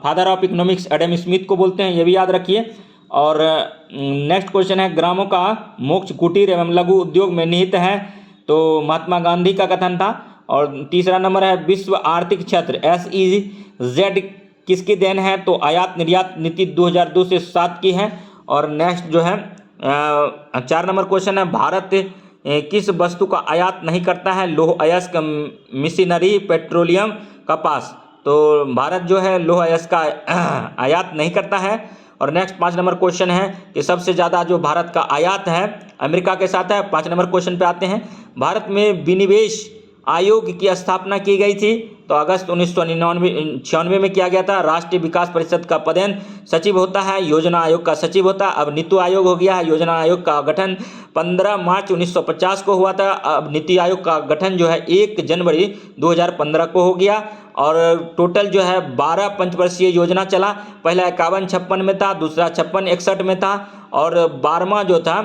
father of economics Adam Smith को बोलते हैं, ये भी याद रखिए। और नेक्स्ट क्वेश्चन है ग्रामों का मोक्ष कुटीर एवं लघु उद्योग में निहित है तो महात्मा गांधी का कथन था। और तीसरा नंबर है विश्व आर्थिक क्षेत्र SEZ किसकी देन है तो आयात निर्यात नीति 2002 से 7 की है। और नेक्स्ट जो है 4 नंबर क्वेश्चन है भारत किस वस्तु का आयात नहीं करता है लौह अयस्क मशीनरी पेट्रोलियम कपास, तो भारत जो है लौह अयस्क का आयात नहीं करता है। और नेक्स्ट 5 नंबर क्वेश्चन है कि सबसे ज़्यादा जो भारत का आयात है अमेरिका के साथ है। 5 नंबर क्वेश्चन पे आते हैं, भारत में विनिवेश आयोग की स्थापना की गई थी तो अगस्त 1996 में किया गया था। राष्ट्रीय विकास परिषद का पदेन सचिव होता है, योजना आयोग का सचिव होता है। अब नीति आयोग हो गया है। योजना आयोग का गठन 15 मार्च 1950 को हुआ था। अब नीति आयोग का गठन जो है 1 जनवरी 2015 को हो गया। और टोटल जो है 12 पंचवर्षीय योजना चला। पहला 51-56 में था, दूसरा 56-61 में था और 12वां जो था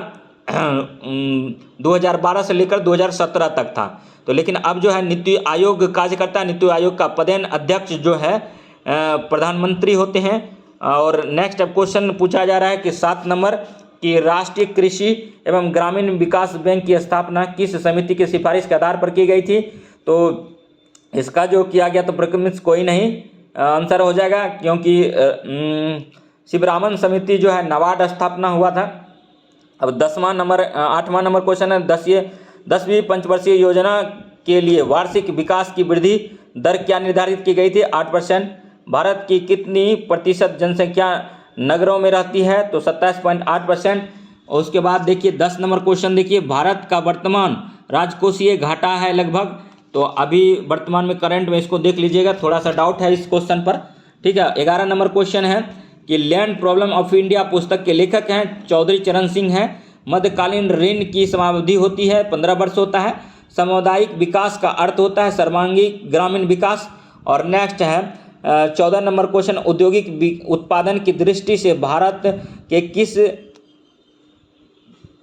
2012 से लेकर 2017 तक था। तो लेकिन अब जो है नीति आयोग कार्य करता है। नीति आयोग का पदेन अध्यक्ष जो है प्रधानमंत्री होते हैं। और नेक्स्ट अब क्वेश्चन पूछा जा रहा है कि 7 नंबर कि राष्ट्रीय कृषि एवं ग्रामीण विकास बैंक की स्थापना किस समिति की सिफारिश के आधार पर की गई थी, तो इसका जो किया गया तो प्रकमित कोई नहीं आंसर हो जाएगा, क्योंकि शिवरामन समिति जो है नवाड स्थापना हुआ था। अब 8वां नंबर क्वेश्चन है 10वीं पंचवर्षीय योजना के लिए वार्षिक विकास की वृद्धि दर क्या निर्धारित की गई थी 8%। भारत की कितनी प्रतिशत जनसंख्या नगरों में रहती है तो 27.8%। उसके बाद देखिए 10 नंबर क्वेश्चन देखिए, भारत का वर्तमान राजकोषीय घाटा है लगभग, तो अभी वर्तमान में करंट में इसको देख लीजिएगा, थोड़ा सा डाउट है इस क्वेश्चन पर, ठीक है। 11 नंबर क्वेश्चन है कि लैंड प्रॉब्लम ऑफ इंडिया पुस्तक के लेखक हैं चौधरी चरण सिंह हैं। मध्यकालीन ऋण की समावधि होती है 15 वर्ष होता है। सामुदायिक विकास का अर्थ होता है सर्वांगीण ग्रामीण विकास। और नेक्स्ट है 14 नंबर क्वेश्चन, औद्योगिक उत्पादन की दृष्टि से भारत के किस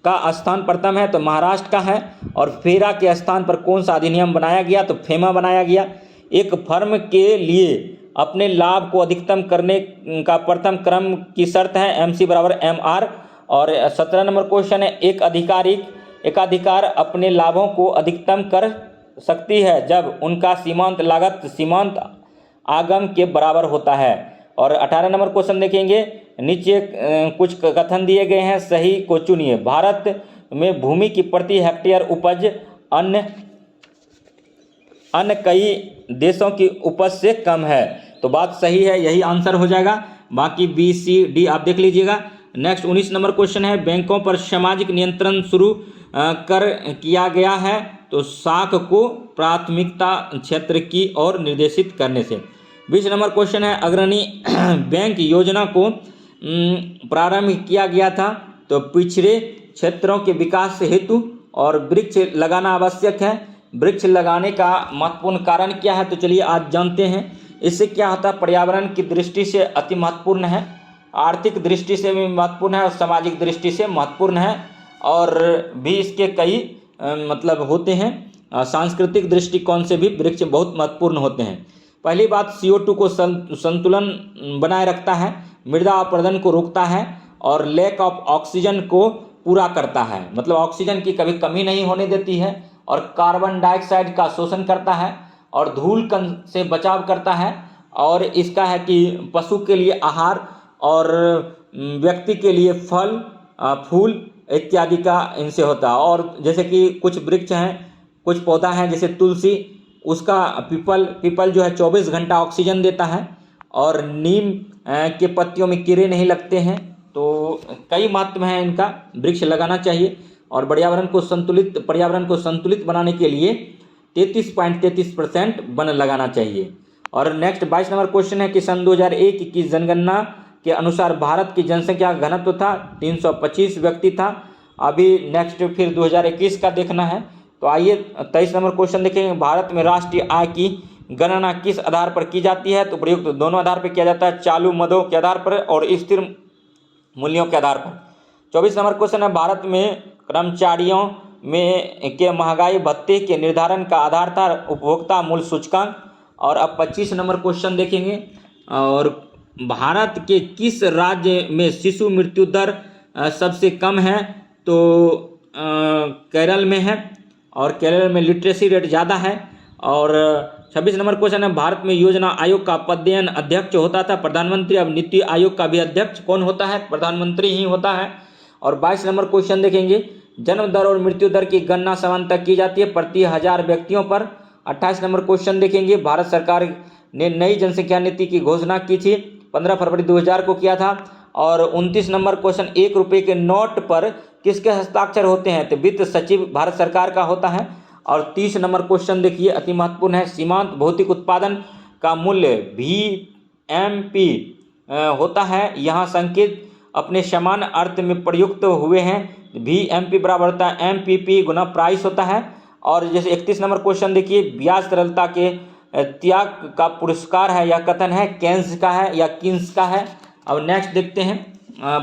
का स्थान प्रथम है तो महाराष्ट्र का है। और फेरा के स्थान पर कौन सा अधिनियम बनाया गया तो फेमा बनाया गया। एक फर्म के लिए अपने लाभ को अधिकतम करने का प्रथम क्रम की शर्त है MC = MR। और 17 नंबर क्वेश्चन है, एकाधिकार अपने लाभों को अधिकतम कर सकती है जब उनका सीमांत लागत सीमांत आगम के बराबर होता है। और 18 नंबर क्वेश्चन देखेंगे, नीचे कुछ कथन दिए गए हैं, सही को चुनिए। भारत में भूमि की प्रति हेक्टेयर उपज अन्य कई देशों की उपज से कम है, तो बात सही है, यही आंसर हो जाएगा। बाकी B, C, D आप देख लीजिएगा। नेक्स्ट 19 नंबर क्वेश्चन है, बैंकों पर सामाजिक नियंत्रण शुरू कर किया गया है तो साख को प्राथमिकता क्षेत्र की ओर निर्देशित करने से। 20 नंबर क्वेश्चन है, अग्रणी बैंक योजना को प्रारंभ किया गया था तो पिछड़े क्षेत्रों के विकास हेतु और वृक्ष लगाना आवश्यक है। वृक्ष लगाने का महत्वपूर्ण कारण क्या है तो चलिए आज जानते हैं। इससे क्या होता है, पर्यावरण की दृष्टि से अति महत्वपूर्ण है, आर्थिक दृष्टि से भी महत्वपूर्ण है और सामाजिक दृष्टि से महत्वपूर्ण है। और भी इसके कई मतलब होते हैं, सांस्कृतिक दृष्टिकोण से भी वृक्ष बहुत महत्वपूर्ण होते हैं। पहली बात CO2 को संतुलन बनाए रखता है, मृदा अपरदन को रोकता है और लैक ऑफ ऑक्सीजन को पूरा करता है, मतलब ऑक्सीजन की कभी कमी नहीं होने देती है, और कार्बन डाइऑक्साइड का शोषण करता है, और धूल कण से बचाव करता है, और इसका है कि पशु के लिए आहार और व्यक्ति के लिए फल फूल इत्यादि का इनसे होता है। और जैसे कि कुछ वृक्ष हैं, कुछ पौधा हैं, जैसे तुलसी, उसका पीपल जो है 24 घंटा ऑक्सीजन देता है, और नीम के पत्तियों में कीड़े नहीं लगते हैं। तो कई महत्व हैं इनका, वृक्ष लगाना चाहिए। और पर्यावरण को संतुलित बनाने के लिए 33.33% वन लगाना चाहिए। और नेक्स्ट 22 नंबर क्वेश्चन है कि सन 2001 की जनगणना के अनुसार भारत की जनसंख्या का घनत्व था 325 व्यक्ति था। अभी नेक्स्ट फिर 2021 का देखना है। तो आइए 23 नंबर क्वेश्चन देखेंगे, भारत में राष्ट्रीय आय की गणना किस आधार पर की जाती है? तो प्रयुक्त दोनों आधार पर किया जाता है, चालू मदों के आधार पर और स्थिर मूल्यों के आधार पर। 24 नंबर क्वेश्चन है, भारत में कर्मचारियों में के महंगाई भत्ते के निर्धारण का आधार था उपभोक्ता मूल्य सूचकांक। और अब 25 नंबर क्वेश्चन देखेंगे, और भारत के किस राज्य में शिशु मृत्यु दर सबसे कम है? तो केरल में है, और केरल में लिटरेसी रेट ज़्यादा है। और 26 नंबर क्वेश्चन है, भारत में योजना आयोग का पदेन अध्यक्ष होता था प्रधानमंत्री, अब नीति आयोग का भी अध्यक्ष कौन होता है? प्रधानमंत्री ही होता है। और 22 नंबर क्वेश्चन देखेंगे, जन्म दर और मृत्यु दर की गणना समानतः की जाती है प्रति 1000 व्यक्तियों पर। 28 नंबर क्वेश्चन देखेंगे, भारत सरकार ने नई जनसंख्या नीति की घोषणा की थी 15 फरवरी 2000 को किया था। और 29 नंबर क्वेश्चन, 1 रुपये के नोट पर किसके हस्ताक्षर होते हैं? तो वित्त सचिव भारत सरकार का होता है। और 30 नंबर क्वेश्चन देखिए, अति महत्वपूर्ण है, सीमांत भौतिक उत्पादन का मूल्य VMP होता है। यहाँ संकेत अपने समान अर्थ में प्रयुक्त हुए हैं। VMP बराबर होता है MPP गुना प्राइस होता है। और जैसे 31 नंबर क्वेश्चन देखिए, ब्याज तरलता के त्याग का पुरस्कार है, यह कथन है केन्स का है या किन्स का है। अब नेक्स्ट देखते हैं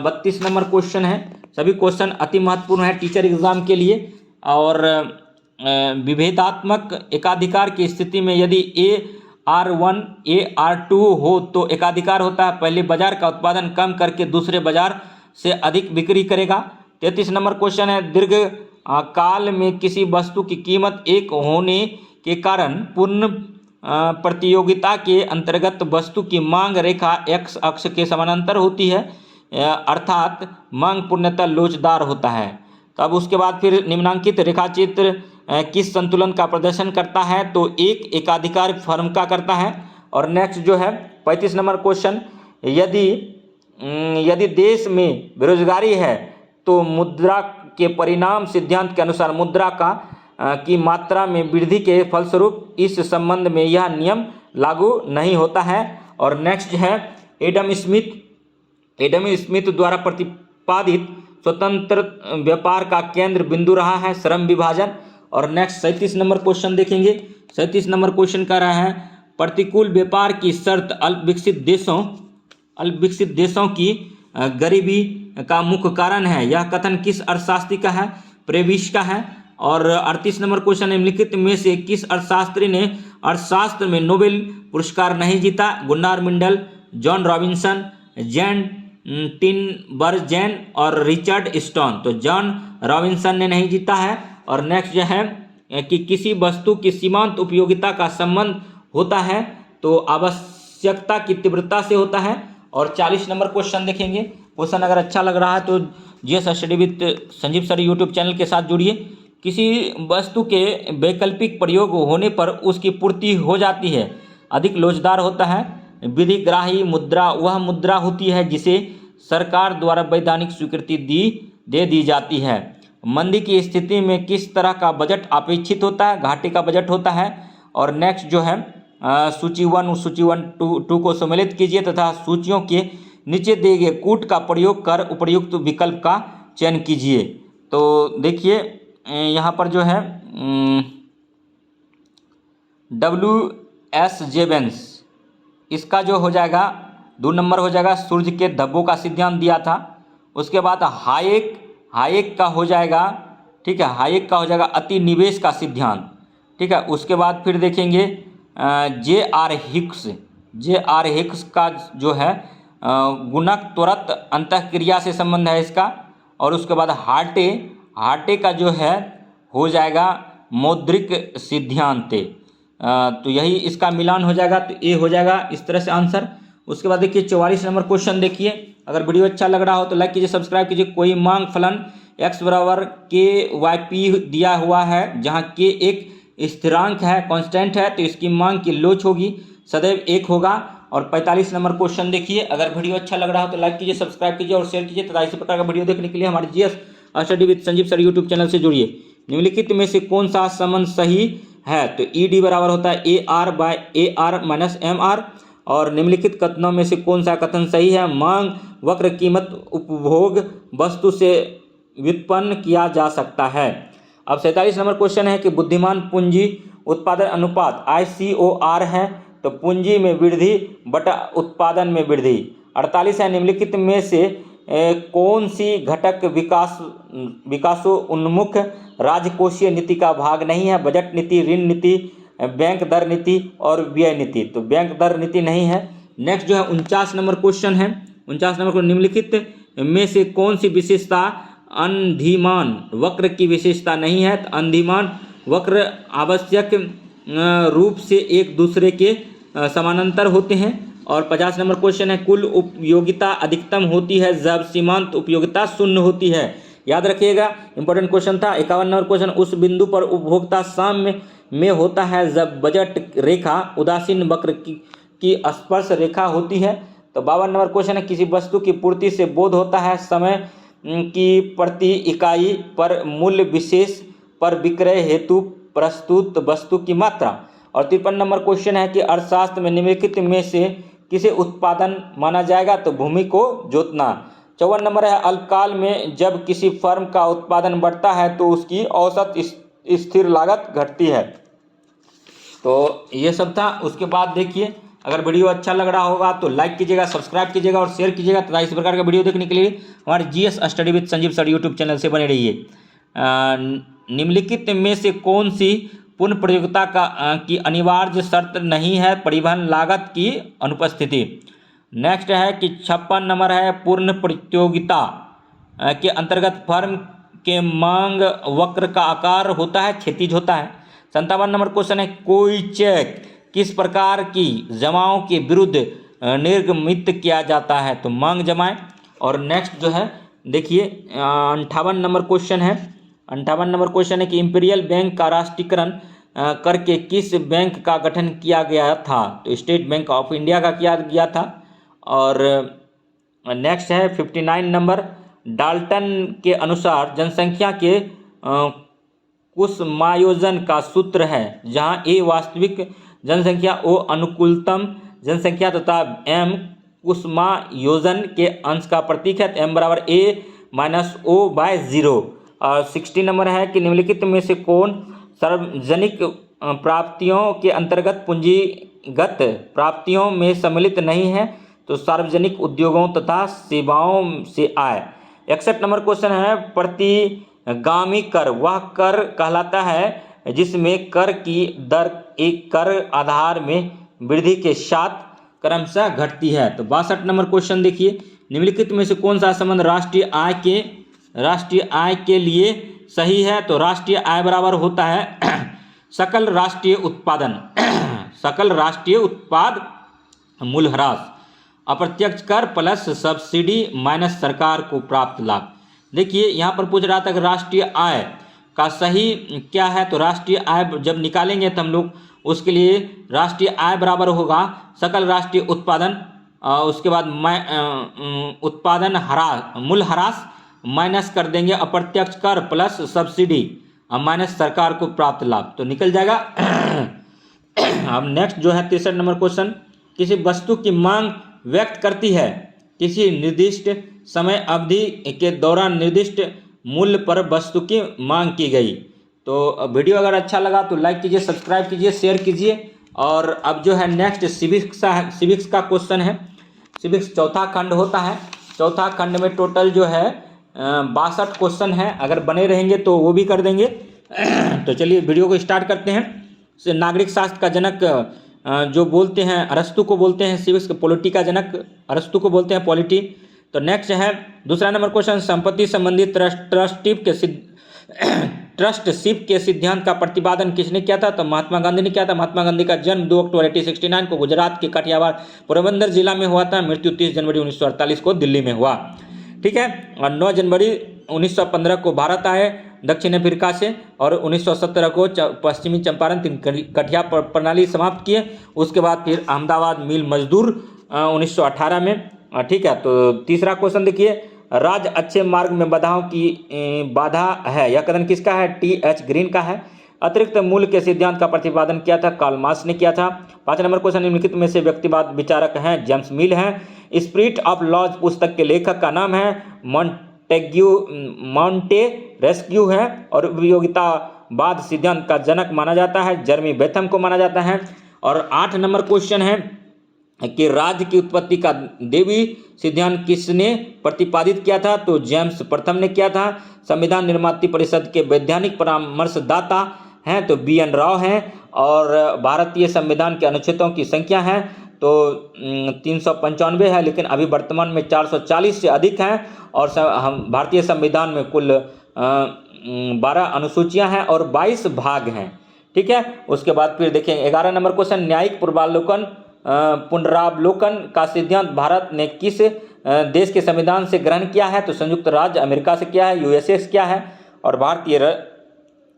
32 नंबर क्वेश्चन है। सभी क्वेश्चन अति महत्वपूर्ण है टीचर एग्जाम के लिए। और विभेदात्मक एकाधिकार की स्थिति में यदि AR1 AR2 हो तो एकाधिकार होता है, पहले बाजार का उत्पादन कम करके दूसरे बाजार से अधिक बिक्री करेगा। 33 नंबर क्वेश्चन है, दीर्घ काल में किसी वस्तु की कीमत 1 होने के कारण पूर्ण प्रतियोगिता के अंतर्गत वस्तु की मांग रेखा x अक्ष के समानांतर होती है, अर्थात मांग पूर्णतः लोचदार होता है। तो अब उसके बाद फिर निम्नांकित रेखाचित्र किस संतुलन का प्रदर्शन करता है? तो एक एकाधिकार फर्म का करता है। और नेक्स्ट जो है 35 नंबर क्वेश्चन, यदि देश में बेरोजगारी है तो मुद्रा के परिणाम सिद्धांत के अनुसार मुद्रा की मात्रा में वृद्धि के फलस्वरूप इस संबंध में यह नियम लागू नहीं होता है। और नेक्स्ट है एडम स्मिथ द्वारा प्रतिपादित स्वतंत्र व्यापार का केंद्र बिंदु रहा है श्रम विभाजन। और नेक्स्ट 37 नंबर क्वेश्चन देखेंगे। 37 नंबर क्वेश्चन का रहा है, प्रतिकूल व्यापार की शर्त अल्पविकसित देशों की गरीबी का मुख्य कारण है, यह कथन किस अर्थशास्त्री का है? प्रेविस का है। और 38 नंबर क्वेश्चन, निम्नलिखित में से किस अर्थशास्त्री ने अर्थशास्त्र में नोबेल पुरस्कार नहीं जीता? Gunnar Myrdal, John Robinson, Jan Tinbergen और रिचर्ड स्टोन। तो जॉन रॉबिन्सन ने नहीं जीता है। और नेक्स्ट जो है कि किसी वस्तु की सीमांत उपयोगिता का संबंध होता है तो आवश्यकता की तीव्रता से होता है। और 40 नंबर क्वेश्चन देखेंगे। क्वेश्चन अगर अच्छा लग रहा है तो GS study with Sanjeev sir YouTube channel के साथ जुड़िए। किसी वस्तु के वैकल्पिक प्रयोग होने पर उसकी पूर्ति हो जाती है, अधिक लोचदार होता है। विधिग्राही मुद्रा वह मुद्रा होती है जिसे सरकार द्वारा वैधानिक स्वीकृति दे दी जाती है। मंदी की स्थिति में किस तरह का बजट अपेक्षित होता है? घाटे का बजट होता है। और नेक्स्ट जो है सूची 1 को सम्मिलित कीजिए तथा सूचियों के नीचे दिए गए कूट का प्रयोग कर उपयुक्त विकल्प का चयन कीजिए। तो देखिए यहाँ पर जो है WS जेवेंस, इसका जो हो जाएगा 2 नंबर हो जाएगा, सूर्य के धब्बों का सिद्धांत दिया था। उसके बाद हायेक का हो जाएगा, ठीक है, हायेक का हो जाएगा अति निवेश का सिद्धांत, ठीक है। उसके बाद फिर देखेंगे J.R. हिक्स का जो है गुणक त्वरत अंतःक्रिया से संबंध है इसका। और उसके बाद हार्टे का जो है हो जाएगा मौद्रिक सिद्धांते। तो यही इसका मिलान हो जाएगा, तो ए हो जाएगा इस तरह से आंसर। उसके बाद देखिए 44 नंबर क्वेश्चन देखिए। अगर वीडियो अच्छा लग रहा हो तो लाइक कीजिए, सब्सक्राइब कीजिए। कोई मांग फलन x बराबर KYP दिया हुआ है, जहाँ k एक स्थिरांक है, कांस्टेंट है, तो इसकी मांग की लोच होगी सदैव 1 होगा। और 45 नंबर क्वेश्चन देखिए। अगर वीडियो अच्छा लग रहा हो तो लाइक कीजिए, सब्सक्राइब कीजिए और शेयर कीजिए तथा इसी प्रकार का वीडियो देखने के लिए हमारे GS study with Sanjeev sir YouTube channel से जुड़िए। निम्नलिखित में से कौन सा संबंध सही है? तो ED बराबर होता है AR/AR माइनस MR। और निम्नलिखित कथनों में से कौन सा कथन सही है? मांग वक्र कीमत उपभोग वस्तु से व्युत्पन्न किया जा सकता है। अब 47 नंबर क्वेश्चन है कि बुद्धिमान पूंजी उत्पादन अनुपात ICOR है, तो पूंजी में वृद्धि बटा उत्पादन में वृद्धि। 48 है निम्नलिखित में से कौन सी घटक विकासोन्मुख राजकोषीय नीति का भाग नहीं है? बजट नीति, ऋण नीति, बैंक दर नीति और व्यय नीति। तो बैंक दर नीति नहीं है। नेक्स्ट जो है 49 नंबर क्वेश्चन है। 49 नंबर को निम्नलिखित में से कौन सी विशेषता अंधिमान वक्र की विशेषता नहीं है? तो अंधिमान वक्र आवश्यक रूप से एक दूसरे के समानांतर होते हैं। और 50 नंबर क्वेश्चन है कुल उपयोगिता अधिकतम होती है जब सीमांत उपयोगिता शून्य होती है। याद रखिएगा, इंपॉर्टेंट क्वेश्चन था। 51 नंबर क्वेश्चन उस बिंदु पर उपभोक्ता साम्य में होता है जब बजट रेखा उदासीन वक्र की स्पर्श रेखा होती है। तो 52 नंबर क्वेश्चन है किसी वस्तु की पूर्ति से बोध होता है समय की प्रति इकाई पर मूल्य विशेष पर विक्रय हेतु प्रस्तुत वस्तु की मात्रा। और 53 नंबर क्वेश्चन है कि अर्थशास्त्र में निम्नलिखित में से किसे उत्पादन माना जाएगा? तो भूमि को जोतना। 54 नंबर है अल्पकाल में जब किसी फर्म का उत्पादन बढ़ता है तो उसकी औसत स्थिर लागत घटती है। तो ये सब था। उसके बाद देखिए, अगर वीडियो अच्छा लग रहा होगा तो लाइक कीजिएगा, सब्सक्राइब कीजिएगा और शेयर कीजिएगा तथा इस प्रकार का वीडियो देखने के लिए हमारे GS study with Sanjeev sir YouTube channel से बने रहिए। निम्नलिखित में से कौन सी पुनः प्रतियोगिता की अनिवार्य शर्त नहीं है? परिवहन लागत की अनुपस्थिति। नेक्स्ट है कि 56 नंबर है पूर्ण प्रतियोगिता के अंतर्गत फर्म के मांग वक्र का आकार होता है क्षैतिज होता है। 57 नंबर क्वेश्चन है कोई चेक किस प्रकार की जमाओं के विरुद्ध निर्गमित किया जाता है? तो मांग जमाएं। और नेक्स्ट जो है देखिए 58 नंबर क्वेश्चन है। 58 नंबर क्वेश्चन है कि इंपीरियल बैंक का राष्ट्रीयकरण करके किस बैंक का गठन किया गया था? तो स्टेट बैंक ऑफ इंडिया का किया गया था। और नेक्स्ट है 59 नंबर डाल्टन के अनुसार जनसंख्या के कुसमायोजन का सूत्र है, जहां A वास्तविक जनसंख्या, O अनुकूलतम जनसंख्या तथा M कुसमायोजन के अंश का प्रतीक है। तो M बराबर A माइनस O/0। और 60 नंबर है कि निम्नलिखित में से कौन सार्वजनिक प्राप्तियों के अंतर्गत पूंजीगत प्राप्तियों में सम्मिलित नहीं है? तो सार्वजनिक उद्योगों तथा सेवाओं से आय। 61 नंबर क्वेश्चन है प्रतिगामी कर वह कर कहलाता है जिसमें कर की दर एक कर आधार में वृद्धि के साथ क्रमशः घटती है। तो 62 नंबर क्वेश्चन देखिए, निम्नलिखित में से कौन सा संबंध राष्ट्रीय आय के लिए सही है? तो राष्ट्रीय आय बराबर होता है सकल राष्ट्रीय उत्पाद मूल्यह्रास अप्रत्यक्ष कर प्लस सब्सिडी माइनस सरकार को प्राप्त लाभ। देखिए यहाँ पर पूछ रहा था कि राष्ट्रीय आय का सही क्या है? तो राष्ट्रीय आय जब निकालेंगे तो हम लोग उसके लिए राष्ट्रीय आय बराबर होगा सकल राष्ट्रीय उत्पादन, उसके बाद उत्पादन मूल्यह्रास माइनस कर देंगे अप्रत्यक्ष कर प्लस सब्सिडी माइनस सरकार को प्राप्त लाभ, तो निकल जाएगा। अब नेक्स्ट जो है 63 नंबर क्वेश्चन, किसी वस्तु की मांग व्यक्त करती है किसी निर्दिष्ट समय अवधि के दौरान निर्दिष्ट मूल्य पर वस्तु की मांग की गई। तो वीडियो अगर अच्छा लगा तो लाइक कीजिए, सब्सक्राइब कीजिए, शेयर कीजिए। और अब जो है नेक्स्ट सिविक्स का क्वेश्चन है। सिविक्स चौथा खंड होता है। चौथा खंड में टोटल जो है 62 क्वेश्चन है। अगर बने रहेंगे तो वो भी कर देंगे। तो चलिए वीडियो को स्टार्ट करते हैं। नागरिक शास्त्र का जनक जो बोलते हैं अरस्तु को बोलते हैं सिविक्स पॉलिटी का जनक, अरस्तु को बोलते हैं पॉलिटी। तो नेक्स्ट है दूसरा नंबर क्वेश्चन, संपत्ति संबंधी ट्रस्टशिप के सिद्धांत का प्रतिपादन किसने किया था? तो महात्मा गांधी ने किया था। महात्मा गांधी का जन्म 2 अक्टूबर 1869 को गुजरात के काठियावाड़ पोरबंदर जिला में हुआ था। मृत्यु 30 जनवरी 1948 को दिल्ली में हुआ। ठीक है। और 9 जनवरी 1915 को भारत आए दक्षिण अफ्रीका से, और 1917 को पश्चिमी चंपारण कठिया प्रणाली समाप्त किए। उसके बाद फिर अहमदाबाद मिल मजदूर 1918 में। ठीक है। तो तीसरा क्वेश्चन देखिए, राज अच्छे मार्ग में बाधाओं की बाधा है, यह कथन किसका है? टी.एच. ग्रीन का है। अतिरिक्त मूल्य के सिद्धांत का प्रतिपादन किया था, कार्ल मार्क्स ने किया था। 5 नंबर क्वेश्चन, निम्नलिखित में से व्यक्तिवाद विचारक हैं? जेम्स मिल हैं। स्पिरिट ऑफ लॉज पुस्तक के लेखक का नाम है मॉन्टेरेस्क्यू है। और उपयोगितावाद सिद्धांत का जनक माना जाता है, जर्मी बेथम को माना जाता है। और 8 नंबर क्वेश्चन है कि राज्य की उत्पत्ति का देवी सिद्धांत किसने प्रतिपादित किया था? तो जेम्स प्रथम ने किया था। संविधान निर्मात्री परिषद के वैधानिक परामर्शदाता हैं तो बी.एन. राव हैं। और भारतीय संविधान के अनुच्छेदों की संख्या है तो 395 है, लेकिन अभी वर्तमान में 440 से अधिक हैं। और हम भारतीय संविधान में कुल 12 अनुसूचियां हैं और 22 भाग हैं। ठीक है। उसके बाद फिर देखें 11 नंबर क्वेश्चन, न्यायिक पुनरावलोकन का सिद्धांत भारत ने किस देश के संविधान से ग्रहण किया है? तो संयुक्त राज्य अमेरिका से किया है, यूएसए से किया है। और भारतीय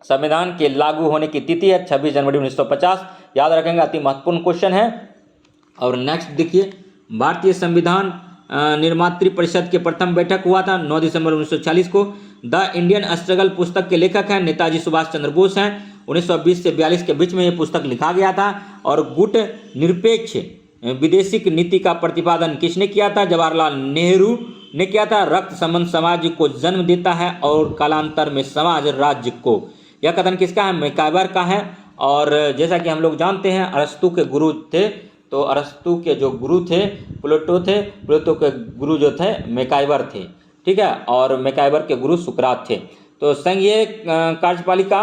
संविधान के लागू होने की तिथि है 26 जनवरी 1950। याद रखेंगे, अति महत्वपूर्ण क्वेश्चन है। और नेक्स्ट देखिए, भारतीय संविधान निर्मात्री परिषद के प्रथम बैठक हुआ था 9 दिसंबर 1940 को। द इंडियन स्ट्रगल पुस्तक के लेखक हैं नेताजी सुभाष चंद्र बोस हैं। 1920 से 42 के बीच में ये पुस्तक लिखा गया था। और गुट निरपेक्ष विदेशी नीति का प्रतिपादन किसने किया था? जवाहरलाल नेहरू ने किया था। रक्त संबंध समाज को जन्म देता है और कालांतर में समाज राज्य को, यह कथन किसका है? मैकाइवर का है। और जैसा कि हम लोग जानते हैं अरस्तु के गुरु थे, तो अरस्तु के जो गुरु थे प्लेटो थे, प्लेटो के गुरु जो थे मैकाइवर थे। ठीक है। और मैकाइवर के गुरु सुकरात थे। तो संघीय कार्यपालिका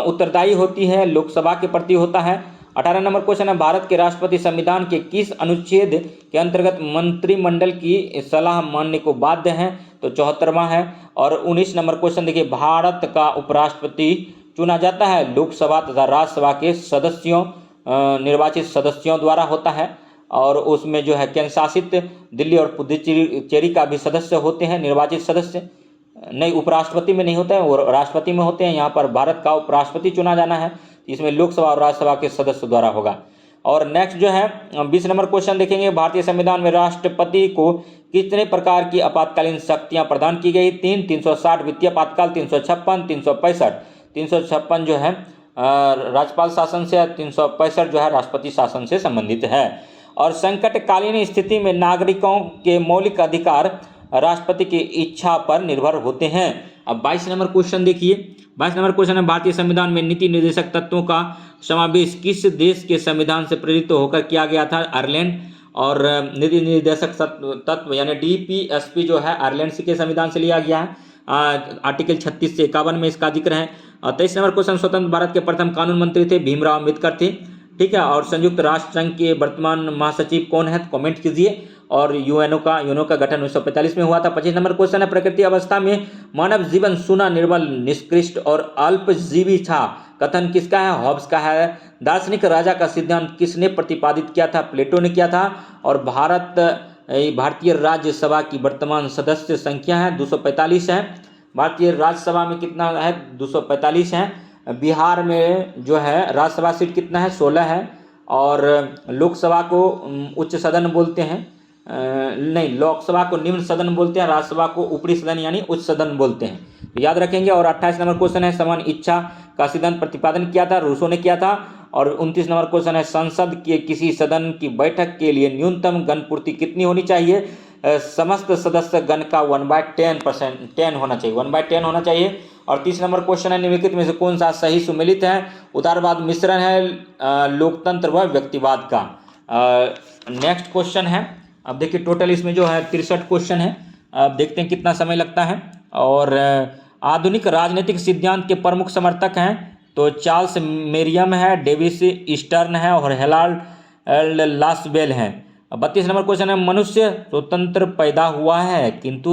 उत्तरदायी होती है, लोकसभा के प्रति होता है। 18 नंबर क्वेश्चन है, भारत के राष्ट्रपति संविधान के किस अनुच्छेद के अंतर्गत मंत्रिमंडल की सलाह मानने को बाध्य हैं? तो 74वां है। और 19 नंबर क्वेश्चन देखिए, भारत का उपराष्ट्रपति चुना जाता है लोकसभा तथा राज्यसभा के सदस्यों निर्वाचित सदस्यों द्वारा होता है। और उसमें जो है केंद्र शासित दिल्ली और पुडुचेरी का भी सदस्य होते हैं निर्वाचित सदस्य। नहीं, उपराष्ट्रपति में नहीं होते हैं, वो राष्ट्रपति में होते हैं। यहाँ पर भारत का उपराष्ट्रपति चुना जाना है, इसमें लोकसभा और राज्यसभा के सदस्य द्वारा होगा। और नेक्स्ट जो है 20 नंबर क्वेश्चन देखेंगे, भारतीय संविधान में राष्ट्रपति को कितने प्रकार की आपातकालीन शक्तियां प्रदान की गई? 3, 360 वित्तीय आपातकाल, 356, 365। 356 जो है राज्यपाल शासन से, 365 जो है राष्ट्रपति शासन से संबंधित है। और संकटकालीन स्थिति में नागरिकों के मौलिक अधिकार राष्ट्रपति की इच्छा पर निर्भर होते हैं। अब 22 नंबर क्वेश्चन देखिए, 22 नंबर क्वेश्चन है, भारतीय संविधान में नीति निर्देशक तत्वों का समावेश किस देश के संविधान से प्रेरित होकर किया गया था? आयरलैंड। और नीति निर्देशक तत्व यानी DPSP जो है आयरलैंड के संविधान से लिया गया है। आर्टिकल 36 से 51 में इसका जिक्र है। और 23 नंबर क्वेश्चन, स्वतंत्र भारत के प्रथम कानून मंत्री थे भीमराव अम्बेडकर थे। ठीक है। और संयुक्त राष्ट्र संघ के वर्तमान महासचिव कौन है? कमेंट कीजिए। और यूएनओ का गठन 1945 में हुआ था। 25 नंबर क्वेश्चन है, प्रकृति अवस्था में मानव जीवन सूना, निर्बल, निष्कृष्ट और अल्पजीवी था, कथन किसका है? हॉब्स का है। दार्शनिक राजा का सिद्धांत किसने प्रतिपादित किया था? प्लेटो ने किया था। और भारतीय राज्यसभा की वर्तमान सदस्य संख्या है 245 है। भारतीय राज्यसभा में कितना है? 245 है। बिहार में जो है राज्यसभा सीट कितना है? 16 है। और लोकसभा को उच्च सदन बोलते हैं, नहीं, लोकसभा को निम्न सदन बोलते हैं, राज्यसभा को ऊपरी सदन यानी उच्च सदन बोलते हैं, तो याद रखेंगे। और 28 नंबर क्वेश्चन है, समान इच्छा का सिद्धांत प्रतिपादन किया था? रूसो ने किया था। और 29 नंबर क्वेश्चन है, संसद के किसी सदन की बैठक के लिए न्यूनतम गणपूर्ति कितनी होनी चाहिए? समस्त सदस्य गण का 1/10% होना चाहिए, 1/10 होना चाहिए। और 30 नंबर क्वेश्चन है, निम्नलिखित में से कौन सा सही सुमेलित है? उदारवाद मिश्रण है लोकतंत्र व व्यक्तिवाद का। नेक्स्ट क्वेश्चन है, अब देखिए टोटल इसमें जो है 63 क्वेश्चन है। अब देखते हैं कितना समय लगता है। और आधुनिक राजनीतिक सिद्धांत के प्रमुख समर्थक हैं तो चार्ल्स मेरियम है, डेविस ईस्टर्न है और हेराल्ड लासबेल हैं। 32 नंबर क्वेश्चन है, मनुष्य स्वतंत्र पैदा हुआ है किंतु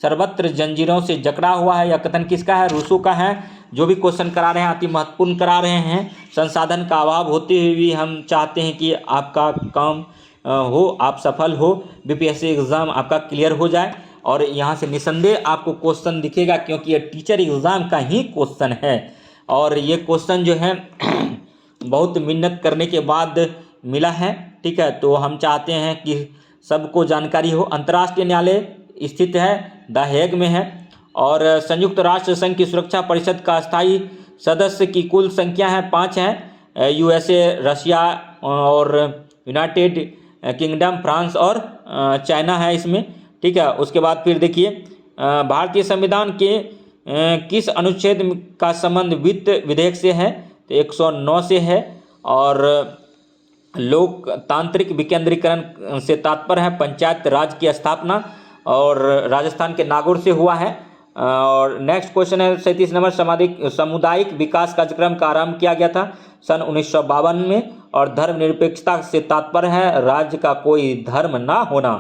सर्वत्र जंजीरों से जकड़ा हुआ है। यह कथन किसका है? रूसो का है। जो भी क्वेश्चन करा रहे हैं अति महत्वपूर्ण करा रहे हैं। संसाधन का अभाव होते हुए भी हम चाहते हैं कि आपका काम हो, आप सफल हो, बीपीएससी एग्ज़ाम आपका क्लियर हो जाए। और यहाँ से निसंदेह आपको क्वेश्चन दिखेगा क्योंकि ये टीचर एग्ज़ाम का ही क्वेश्चन है। और ये क्वेश्चन जो है बहुत मेहनत करने के बाद मिला है, ठीक है। तो हम चाहते हैं कि सबको जानकारी हो। अंतर्राष्ट्रीय न्यायालय स्थित है द हेग में है। और संयुक्त राष्ट्र संघ की सुरक्षा परिषद का स्थायी सदस्य की कुल संख्या है 5 है। यूएसए, रशिया और यूनाइटेड किंगडम, फ्रांस और चाइना है इसमें, ठीक है। उसके बाद फिर देखिए भारतीय संविधान के किस अनुच्छेद का संबंध वित्त विधेयक से है? तो 109 से है। और लोकतांत्रिक विकेंद्रीकरण से तात्पर्य है पंचायत राज की स्थापना, और राजस्थान के नागौर से हुआ है। और नेक्स्ट क्वेश्चन है 37 नंबर, सामुदायिक विकास कार्यक्रम का आरंभ किया गया था सन 1952 में। और धर्मनिरपेक्षता से तात्पर्य है राज्य का कोई धर्म ना होना।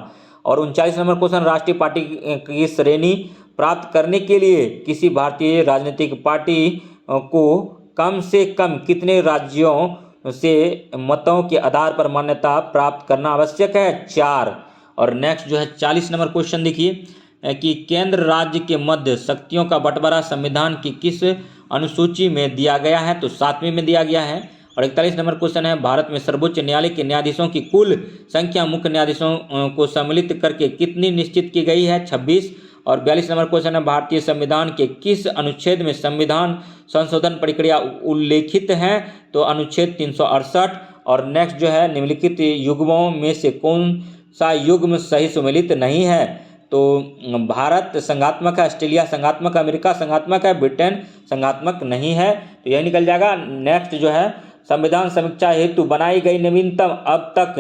और 39 नंबर क्वेश्चन, राष्ट्रीय पार्टी की श्रेणी प्राप्त करने के लिए किसी भारतीय राजनीतिक पार्टी को कम से कम कितने राज्यों से मतों के आधार पर मान्यता प्राप्त करना आवश्यक है? 4। और नेक्स्ट जो है 40 नंबर क्वेश्चन देखिए कि केंद्र राज्य के मध्य शक्तियों का बंटवारा संविधान की किस अनुसूची में दिया गया है? तो 7वीं में दिया गया है। और 41 नंबर क्वेश्चन है, भारत में सर्वोच्च न्यायालय के न्यायाधीशों की कुल संख्या मुख्य न्यायाधीशों को सम्मिलित करके कितनी निश्चित की गई है? 26। और 42 नंबर क्वेश्चन है, भारतीय संविधान के किस अनुच्छेद में संविधान संशोधन प्रक्रिया उल्लेखित है? तो अनुच्छेद 368। और नेक्स्ट जो है, निम्नलिखित युग्मों में से कौन सा युग्म सही सुमेलित नहीं है? तो भारत संघात्मक है, ऑस्ट्रेलिया संघात्मक है, अमेरिका संघात्मक है, ब्रिटेन संघात्मक नहीं है। तो यह निकल जाएगा। नेक्स्ट जो है, संविधान समीक्षा हेतु बनाई गई नवीनतम अब तक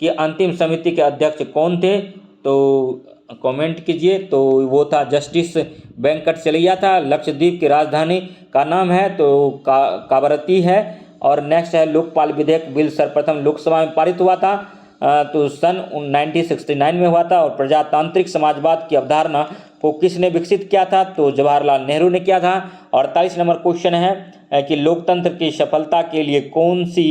की अंतिम समिति के अध्यक्ष कौन थे? तो कमेंट कीजिए। तो वो था जस्टिस वेंकट चलैया था। लक्षद्वीप की राजधानी का नाम है तो कावरती है। और नेक्स्ट है, लोकपाल विधेयक बिल सर्वप्रथम लोकसभा में पारित हुआ था तो सन 1969 में हुआ था। और प्रजातांत्रिक समाजवाद की अवधारणा को किसने विकसित किया था? तो जवाहरलाल नेहरू ने किया था। और 48 नंबर क्वेश्चन है कि लोकतंत्र की सफलता के लिए कौन सी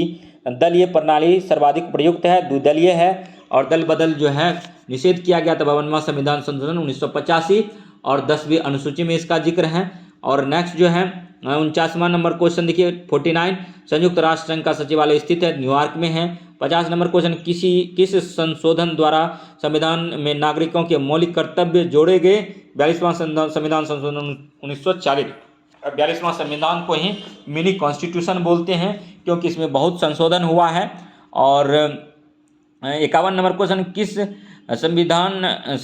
दलीय प्रणाली सर्वाधिक प्रयुक्त है? द्विदलीय है। और दल बदल जो है निषेध किया गया था 52वां संविधान संशोधन 1985 और 10वीं अनुसूची में इसका जिक्र है। और नेक्स्ट जो है 49वां नंबर क्वेश्चन देखिए 49, संयुक्त राष्ट्र संघ का सचिवालय स्थित है न्यूयॉर्क में है। 50 नंबर क्वेश्चन, किस संशोधन द्वारा संविधान में नागरिकों के मौलिक कर्तव्य जोड़े गए? 42वां संविधान संशोधन 1940। 42वां संविधान को ही मिनी कॉन्स्टिट्यूशन बोलते हैं क्योंकि इसमें बहुत संशोधन हुआ है। और 51 नंबर क्वेश्चन,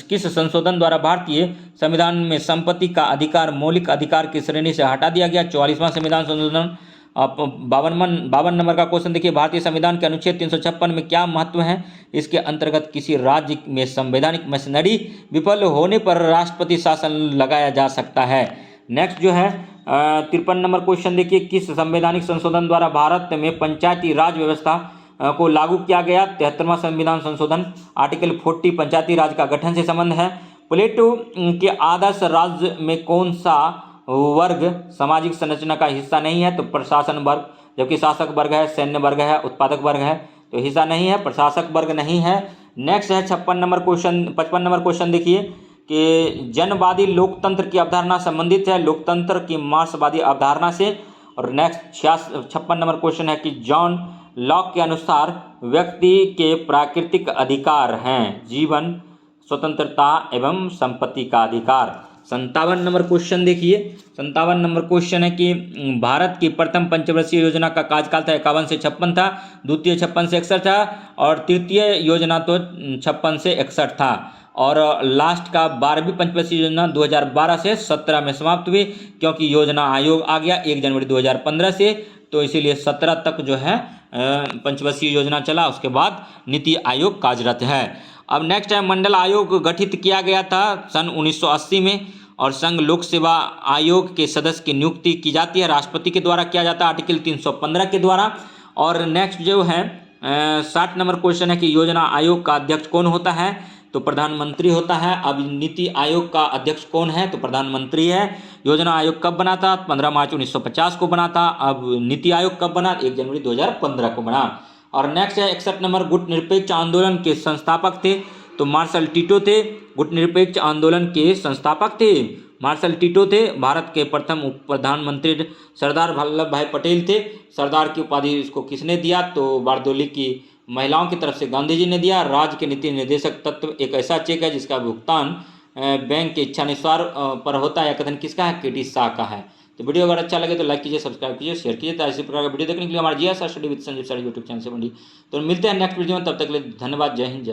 किस संशोधन द्वारा भारतीय संविधान में संपत्ति का अधिकार मौलिक अधिकार की श्रेणी से हटा दिया गया? 44वां संविधान संशोधन। 52 नंबर का क्वेश्चन देखिए, भारतीय संविधान के अनुच्छेद 356 में क्या महत्व है? इसके अंतर्गत किसी राज्य में संवैधानिक मशीनरी विफल होने पर राष्ट्रपति शासन लगाया जा सकता है। नेक्स्ट जो है 53 नंबर क्वेश्चन देखिए, किस संवैधानिक संशोधन द्वारा भारत में पंचायती राज व्यवस्था को लागू किया गया? 73वां संविधान संशोधन। आर्टिकल 40 पंचायती राज का गठन से संबंध है। प्लेटो के आदर्श राज्य में कौन सा वर्ग सामाजिक संरचना का हिस्सा नहीं है? तो प्रशासन वर्ग, जबकि शासक वर्ग है, सैन्य वर्ग है, उत्पादक वर्ग है, तो हिस्सा नहीं है, प्रशासक वर्ग नहीं है। नेक्स्ट है 55 नंबर क्वेश्चन देखिए कि जनवादी लोकतंत्र की अवधारणा संबंधित है लोकतंत्र की मार्क्सवादी अवधारणा से। और नेक्स्ट 56 नंबर क्वेश्चन है कि जॉन लॉक के अनुसार व्यक्ति के प्राकृतिक अधिकार हैं जीवन, स्वतंत्रता एवं संपत्ति का अधिकार। 57 नंबर क्वेश्चन देखिए, 57 नंबर क्वेश्चन है कि भारत की प्रथम पंचवर्षीय योजना का कार्यकाल था 51 से 56 था, द्वितीय 56 से 61 था और तृतीय योजना तो 56 से 61 था। और लास्ट का 12वीं पंचवर्षीय योजना 2012 से 17 में समाप्त हुई क्योंकि योजना आयोग आ गया 1 जनवरी 2015 से, तो इसीलिए 17 तक जो है पंचवर्षीय योजना चला। उसके बाद नीति आयोग कार्यरत है। अब नेक्स्ट है, मंडल आयोग गठित किया गया था सन 1980 में और संघ लोक सेवा आयोग के सदस्य की नियुक्ति की जाती है, राष्ट्रपति के द्वारा किया जाता है आर्टिकल 315 के द्वारा। और नेक्स्ट जो है 60 नंबर क्वेश्चन है कि योजना आयोग का अध्यक्ष कौन होता है, तो प्रधानमंत्री होता है। अब नीति आयोग का अध्यक्ष कौन है, तो प्रधानमंत्री है। योजना आयोग कब बना था, 15 मार्च 1950 को बना था। अब नीति आयोग कब बना, 1 जनवरी 2015 को बना। और नेक्स्ट है 61 नंबर, गुटनिरपेक्ष आंदोलन के संस्थापक थे, तो मार्शल टीटो थे। गुटनिरपेक्ष आंदोलन के संस्थापक थे मार्शल टीटो थे। भारत के प्रथम उप प्रधानमंत्री सरदार वल्लभ भाई पटेल थे। सरदार की उपाधि इसको किसने दिया, तो बारदोली की महिलाओं की तरफ से गांधी जी ने दिया। राज्य के नीति निर्देशक तत्व एक ऐसा चेक है जिसका भुगतान बैंक के इच्छानुसार पर होता है। कथन किसका है, केटी शाह का है। तो वीडियो अगर अच्छा लगे तो लाइक कीजिए, सब्सक्राइब कीजिए, शेयर कीजिए। तो इसी प्रकार का वीडियो देखने के लिए हमारे GS study with Sanjeev sir YouTube channel से बनी। तो मिलते हैं नेक्स्ट वीडियो में, तब तक के लिए धन्यवाद। जय हिंद, जय भारत।